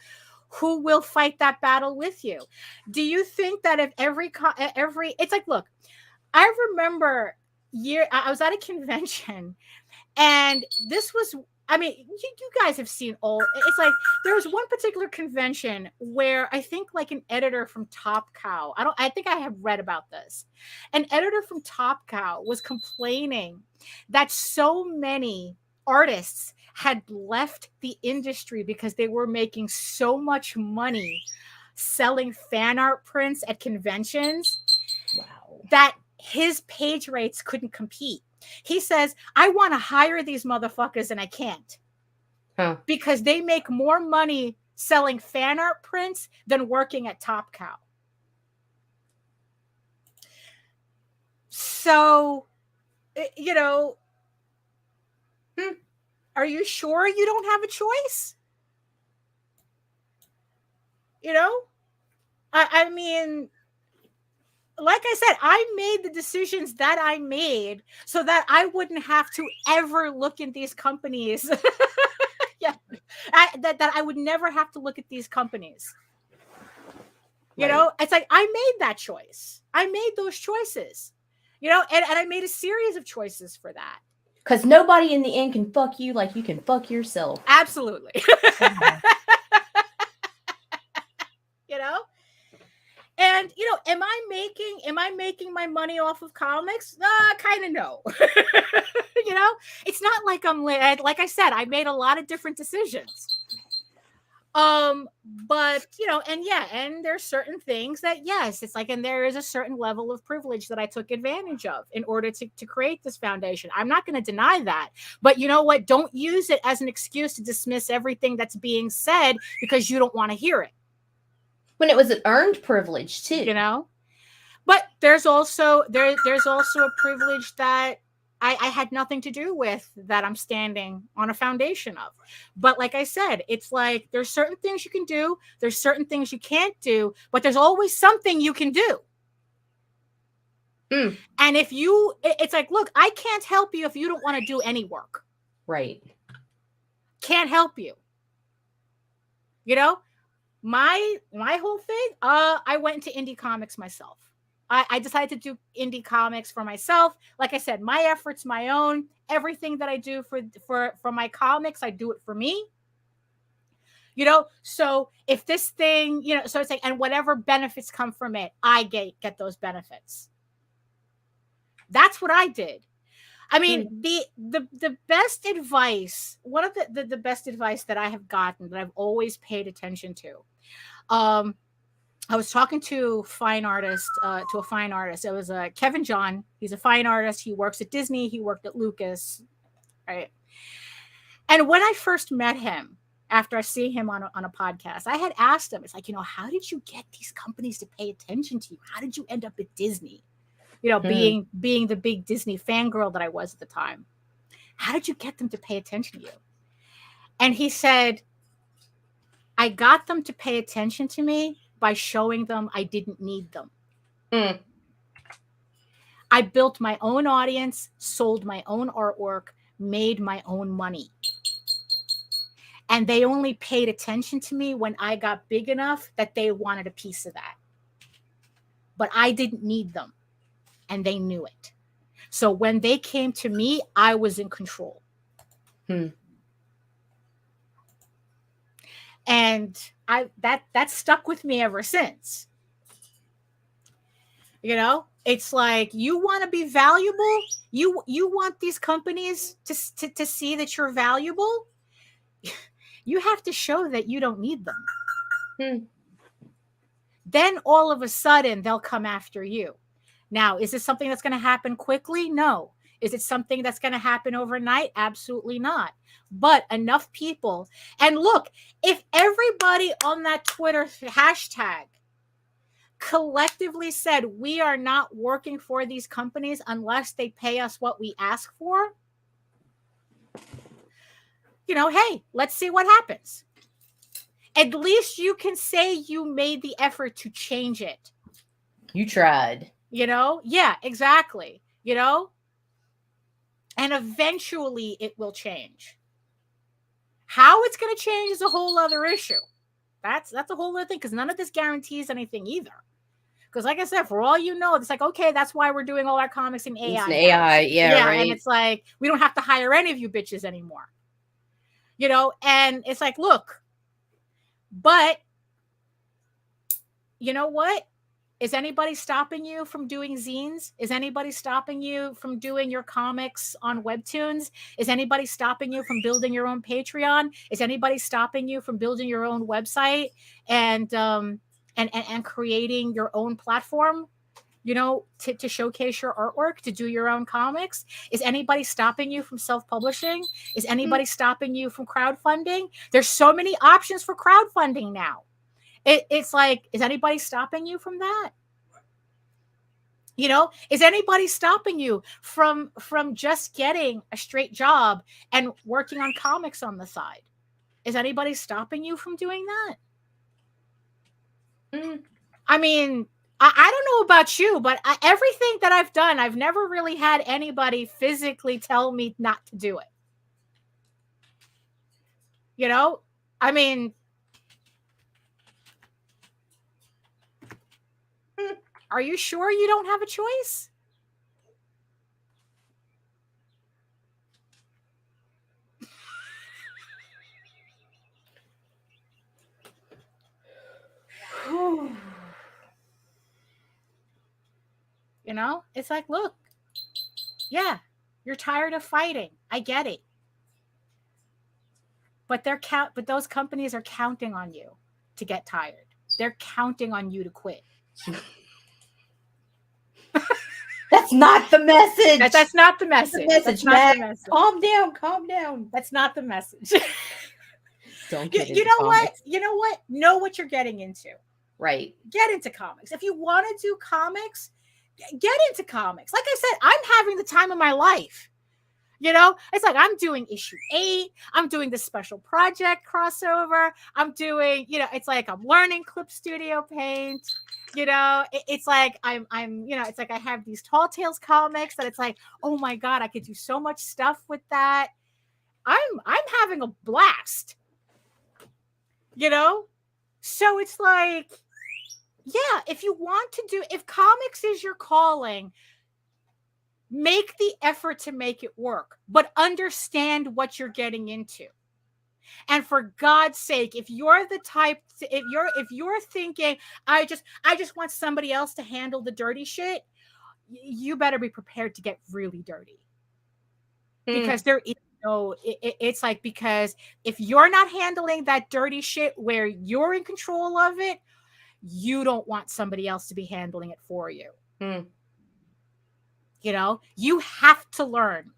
Speaker 1: who will fight that battle with you. Do you think that if every it's like, look, I remember I was at a convention, and this was, I mean, you guys have seen it's like there was one particular convention where I think like an editor from Top Cow, I think I have read about this. An editor from Top Cow was complaining that so many artists had left the industry because they were making so much money selling fan art prints at conventions.
Speaker 2: Wow.
Speaker 1: That his page rates couldn't compete. He says, I want to hire these motherfuckers and I can't. Because they make more money selling fan art prints than working at Top Cow. So, you know, are you sure you don't have a choice? You know, I mean, like I said, I made the decisions that I made so that I wouldn't have to ever look at these companies. Yeah, that I would never have to look at these companies. You know, it's like I made that choice. I made those choices. You know, and I made a series of choices for that.
Speaker 2: Because nobody in the end can fuck you like you can fuck yourself.
Speaker 1: Absolutely. You know? And you know, am I making my money off of comics? Kind of no. You know, it's not like like I said, I made a lot of different decisions. But you know, and there's certain things that yes, it's like, and there is a certain level of privilege that I took advantage of in order to create this foundation. I'm not going to deny that, but you know what? Don't use it as an excuse to dismiss everything that's being said because you don't want to hear it.
Speaker 2: When it was an earned privilege too,
Speaker 1: you know. But there's also a privilege that I had nothing to do with, that I'm standing on a foundation of. But like I said, it's like there's certain things you can do, there's certain things you can't do, but there's always something you can do. And if it's like, look, I can't help you if you don't want to do any work.
Speaker 2: Right.
Speaker 1: Can't help you. You know, my whole thing, I went into indie comics myself. I decided to do indie comics for myself. Like I said, my effort's my own. Everything that I do for my comics, I do it for me. You know, so if this thing, you know, so it's like, and whatever benefits come from it, I get those benefits. That's what I did. I mean, the best advice, one of the best advice that I have gotten, that I've always paid attention to, I was talking to a fine artist. It was Kevin John. He's a fine artist. He works at Disney. He worked at Lucas, right? And when I first met him, after I see him on a podcast, I had asked him, it's like, you know, how did you get these companies to pay attention to you? How did you end up at Disney? You know, being the big Disney fangirl that I was at the time. How did you get them to pay attention to you? And he said, I got them to pay attention to me by showing them I didn't need them. I built my own audience, sold my own artwork, made my own money. And they only paid attention to me when I got big enough that they wanted a piece of that. But I didn't need them. And they knew it. So when they came to me, I was in control. And that stuck with me ever since. You know, it's like, you want to be valuable. You want these companies to see that you're valuable. You have to show that you don't need them. Then all of a sudden they'll come after you. Now, is this something that's going to happen quickly? No. Is it something that's going to happen overnight? Absolutely not. But enough people. And look, if everybody on that Twitter hashtag collectively said, we are not working for these companies unless they pay us what we ask for, you know, hey, let's see what happens. At least you can say you made the effort to change it.
Speaker 2: You tried.
Speaker 1: You know? Yeah, exactly. You know? And eventually it will change. How it's going to change is a whole other issue. That's a whole other thing, because none of this guarantees anything either. Because like I said, for all you know, it's like, okay, that's why we're doing all our comics in AI.
Speaker 2: It's an AI, yeah, right.
Speaker 1: And it's like, we don't have to hire any of you bitches anymore. You know? And it's like, look, but you know what? Is anybody stopping you from doing zines? Is anybody stopping you from doing your comics on Webtoons? Is anybody stopping you from building your own Patreon? Is anybody stopping you from building your own website and creating your own platform, you know, to showcase your artwork, to do your own comics? Is anybody stopping you from self-publishing? Is anybody stopping you from crowdfunding? There's so many options for crowdfunding now. It's like, is anybody stopping you from that? You know, is anybody stopping you from just getting a straight job and working on comics on the side? Is anybody stopping you from doing that? I mean, I don't know about you, but everything that I've done, I've never really had anybody physically tell me not to do it. You know, I mean, are you sure you don't have a choice? You know, it's like, look, yeah, you're tired of fighting. I get it. But but those companies are counting on you to get tired. They're counting on you to quit.
Speaker 2: That's not the message.
Speaker 1: That's not the message. That's not the message.
Speaker 2: Calm down. Calm down.
Speaker 1: That's not the message.
Speaker 2: Don't get into
Speaker 1: you know
Speaker 2: comics.
Speaker 1: what? You know what? Know what you're getting into.
Speaker 2: Right.
Speaker 1: Get into comics. If you want to do comics, get into comics. Like I said, I'm having the time of my life. You know, it's like I'm doing issue 8. I'm doing the special project crossover. I'm doing, you know, it's like I'm learning Clip Studio Paint. You know, it's like I'm, you know, it's like I have these Tall Tales comics that it's like, oh my God, I could do so much stuff with that. I'm having a blast. You know, so it's like, yeah, if you want to do, if comics is your calling, make the effort to make it work, but understand what you're getting into. And for God's sake, if you're the type, if you're thinking, I just want somebody else to handle the dirty shit, you better be prepared to get really dirty. Because there is no, it's like, because if you're not handling that dirty shit where you're in control of it, you don't want somebody else to be handling it for you. You know, you have to learn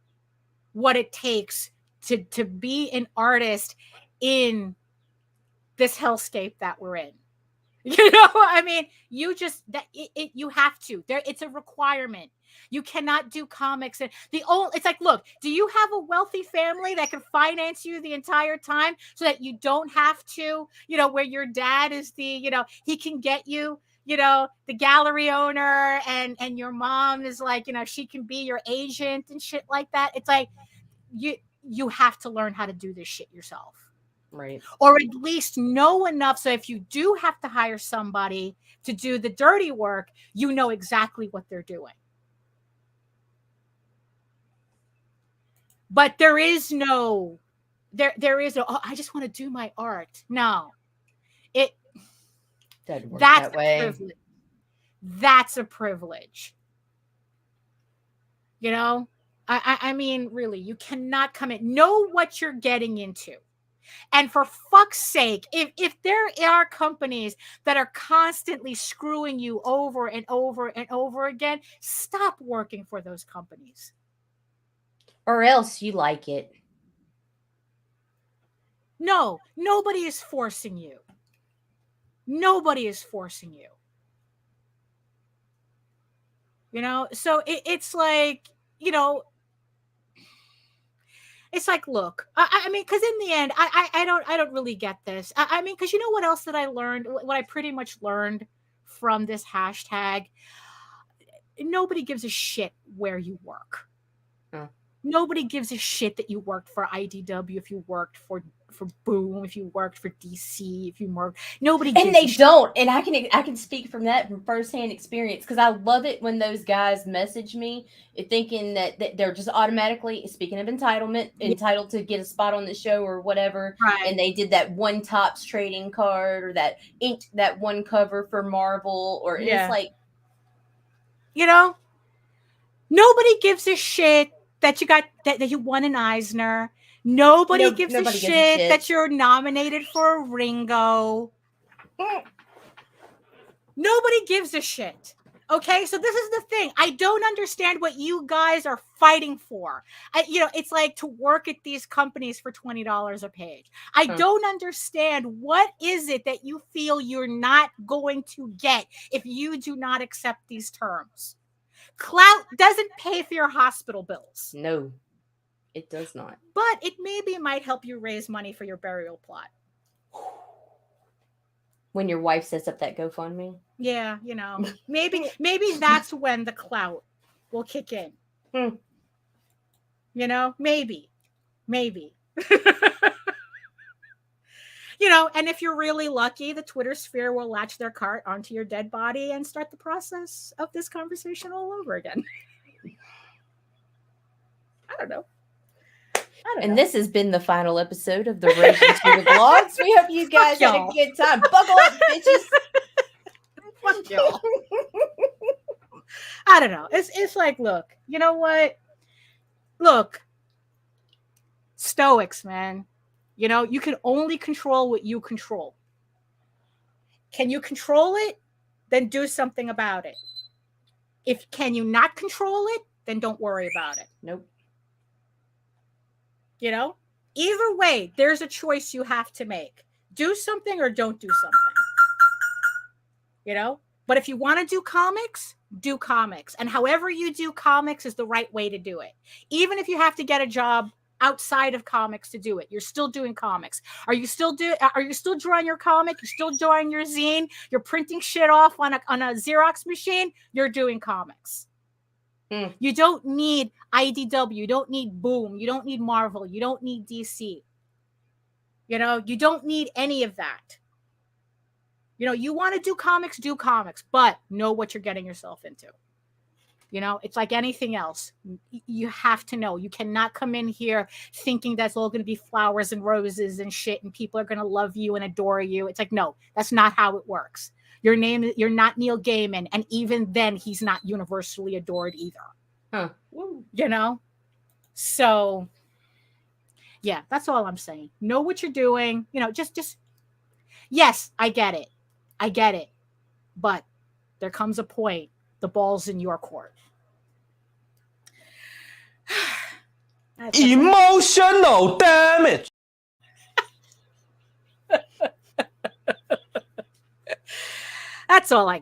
Speaker 1: what it takes to be an artist in this hellscape that we're in. You know, I mean, you just you have to. It's a requirement. You cannot do comics and it's like, look, do you have a wealthy family that can finance you the entire time so that you don't have to, you know, where your dad is the, you know, he can get you, you know, the gallery owner, and your mom is like, you know, she can be your agent and shit like that. It's like you have to learn how to do this shit yourself.
Speaker 2: Right.
Speaker 1: Or at least know enough so if you do have to hire somebody to do the dirty work, you know exactly what they're doing. But there is no, oh, I just want to do my art. No. It
Speaker 2: doesn't work that way.
Speaker 1: Privilege. That's a privilege. You know? I mean, really, you cannot come in. Know what you're getting into. And for fuck's sake, if there are companies that are constantly screwing you over and over and over again, stop working for those companies.
Speaker 2: Or else you like it.
Speaker 1: No, nobody is forcing you. Nobody is forcing you. You know, so it's like, you know, it's like, look, I mean, because in the end, I don't really get this. I mean, because you know what else that I learned? What I pretty much learned from this hashtag? Nobody gives a shit where you work. Nobody gives a shit that you worked for IDW, if you worked for Boom, if you worked for DC, if you worked. Nobody gives
Speaker 2: and they
Speaker 1: a shit.
Speaker 2: don't. And I can speak from that from firsthand experience, because I love it when those guys message me thinking that they're just automatically, speaking of entitlement, entitled to get a spot on the show or whatever.
Speaker 1: Right.
Speaker 2: And they did that one Topps trading card, or that inked that one cover for Marvel, or it's like,
Speaker 1: you know, nobody gives a shit that you got that you won an Eisner. Nobody gives a shit that you're nominated for a Ringo. Nobody gives a shit. Okay, so this is the thing. I don't understand what you guys are fighting for. You know, it's like to work at these companies for $20 a page. I don't understand, what is it that you feel you're not going to get if you do not accept these terms? Clout doesn't pay for your hospital bills.
Speaker 2: No, it does not.
Speaker 1: But it maybe might help you raise money for your burial plot.
Speaker 2: When your wife sets up that GoFundMe.
Speaker 1: Yeah, you know, maybe that's when the clout will kick in. You know, maybe. You know, and if you're really lucky, the Twitter sphere will latch their cart onto your dead body and start the process of this conversation all over again. I don't know.
Speaker 2: And this has been the final episode of the Ragin to the Vlogs. We hope you guys had a good time. Buckle up, bitches.
Speaker 1: Fuck y'all. I don't know. It's like, look, you know what? Look, Stoics, man. You know, you can only control what you control. Can you control it? Then do something about it. Can you not control it? Then don't worry about it.
Speaker 2: Nope.
Speaker 1: You know, either way, there's a choice you have to make. Do something or don't do something. You know, but if you want to do comics, do comics. And however you do comics is the right way to do it. Even if you have to get a job outside of comics to do it, you're still doing comics. Are you still drawing your comic? You're still drawing your zine? You're printing shit off on a Xerox machine? You're doing comics. You don't need IDW. You don't need Boom. You don't need Marvel. You don't need DC. You know, you don't need any of that. You know, you want to do comics, but know what you're getting yourself into. You know, it's like anything else. You have to know. You cannot come in here thinking that's all going to be flowers and roses and shit and people are going to love you and adore you. It's like, no, that's not how it works. You're not Neil Gaiman. And even then, he's not universally adored either. You know? So, yeah, that's all I'm saying. Know what you're doing. You know, just, yes, I get it. But there comes a point, the ball's in your court.
Speaker 4: Emotional damage.
Speaker 1: That's all I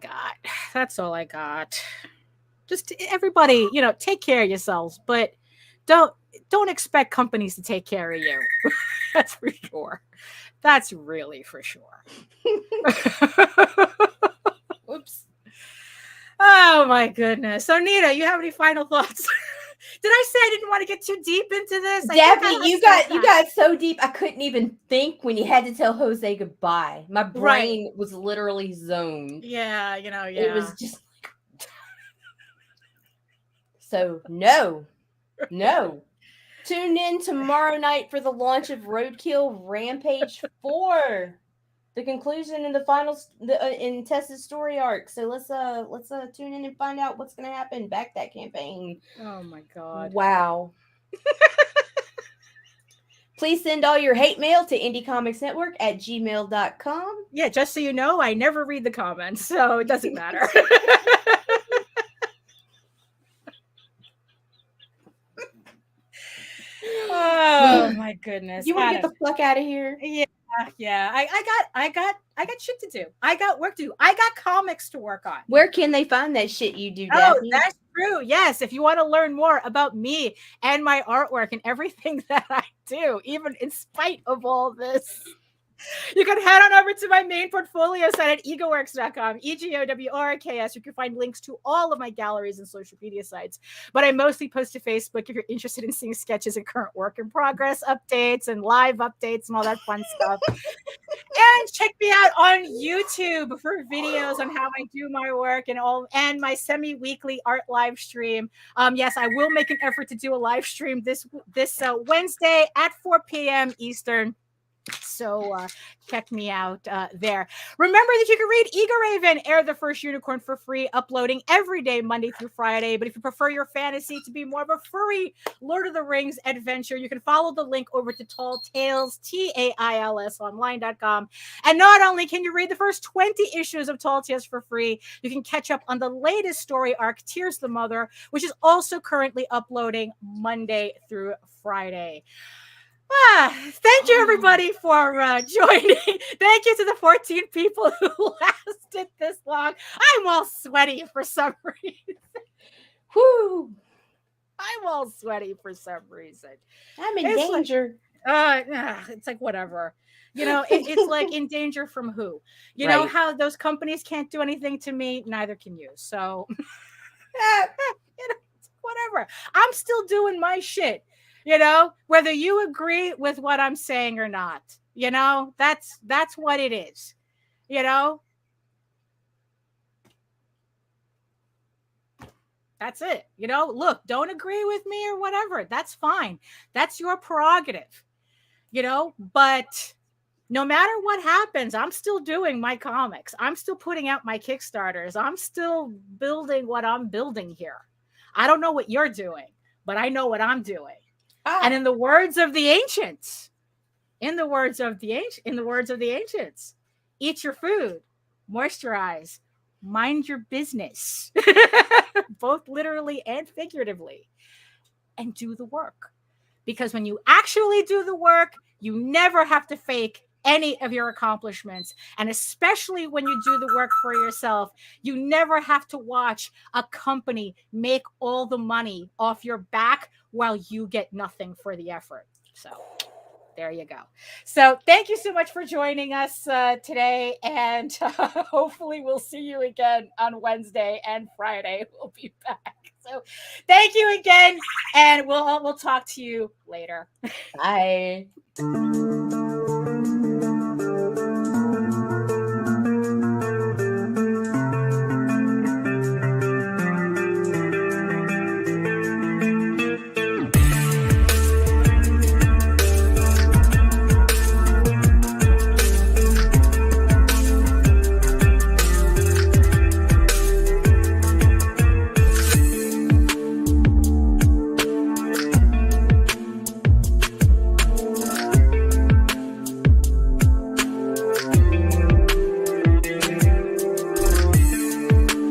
Speaker 1: got. Just everybody, you know, take care of yourselves, but don't expect companies to take care of you. That's for sure. That's really for sure. Oops. Oh my goodness. So Nita, you have any final thoughts? Did I say I didn't want to get too deep into this?
Speaker 2: Daphne, you got so deep I couldn't even think when you had to tell Jose goodbye. My brain was literally zoned.
Speaker 1: Yeah, you know, yeah.
Speaker 2: It was just so no. Tune in tomorrow night for the launch of Roadkill Rampage 4. The conclusion and the final in Tessa's story arc. So let's tune in and find out what's going to happen. Back that campaign.
Speaker 1: Oh my god!
Speaker 2: Wow. Please send all your hate mail to indiecomicsnetwork@gmail.com.
Speaker 1: Yeah, just so you know, I never read the comments, so it doesn't matter. Oh my goodness!
Speaker 2: You want to get the fuck out of here?
Speaker 1: Yeah. I got shit to do. I got work to do. I got comics to work on.
Speaker 2: Where can they find that shit you do,
Speaker 1: Oh,
Speaker 2: Daphne?
Speaker 1: that's true. Yes, if you want to learn more about me and my artwork and everything that I do, even in spite of all this, you can head on over to my main portfolio site at egoworks.com, EGOWRKS. You can find links to all of my galleries and social media sites. But I mostly post to Facebook if you're interested in seeing sketches and current work in progress updates and live updates and all that fun stuff. And check me out on YouTube for videos on how I do my work and my semi-weekly art live stream. Yes, I will make an effort to do a live stream this Wednesday at 4 p.m. Eastern. So check me out there. Remember that you can read Eager Raven, Air the First Unicorn for free, uploading every day, Monday through Friday. But if you prefer your fantasy to be more of a furry Lord of the Rings adventure, you can follow the link over to Tall Tales, TAILS online.com. And not only can you read the first 20 issues of Tall Tales for free, you can catch up on the latest story arc, Tears the Mother, which is also currently uploading Monday through Friday. Thank you, everybody, for joining. Thank you to the 14 people who lasted this long. I'm all sweaty for some reason.
Speaker 2: Whoo!
Speaker 1: I'm all sweaty for some reason.
Speaker 2: I'm in danger.
Speaker 1: It's like whatever. It's like in danger from who? You know how those companies can't do anything to me, neither can you. So whatever. I'm still doing my shit. Whether you agree with what I'm saying or not. That's what it is. That's it. Look, don't agree with me or whatever. That's fine. That's your prerogative. But no matter what happens, I'm still doing my comics. I'm still putting out my Kickstarters. I'm still building what I'm building here. I don't know what you're doing, but I know what I'm doing. And in the words of the ancients, eat your food, moisturize, mind your business, both literally and figuratively, and do the work. Because when you actually do the work, you never have to fake any of your accomplishments. And especially when you do the work for yourself, you never have to watch a company make all the money off your back while you get nothing for the effort. So there you go. So thank you so much for joining us today. And hopefully we'll see you again on Wednesday and Friday. We'll be back. So thank you again. And we'll talk to you later.
Speaker 2: Bye.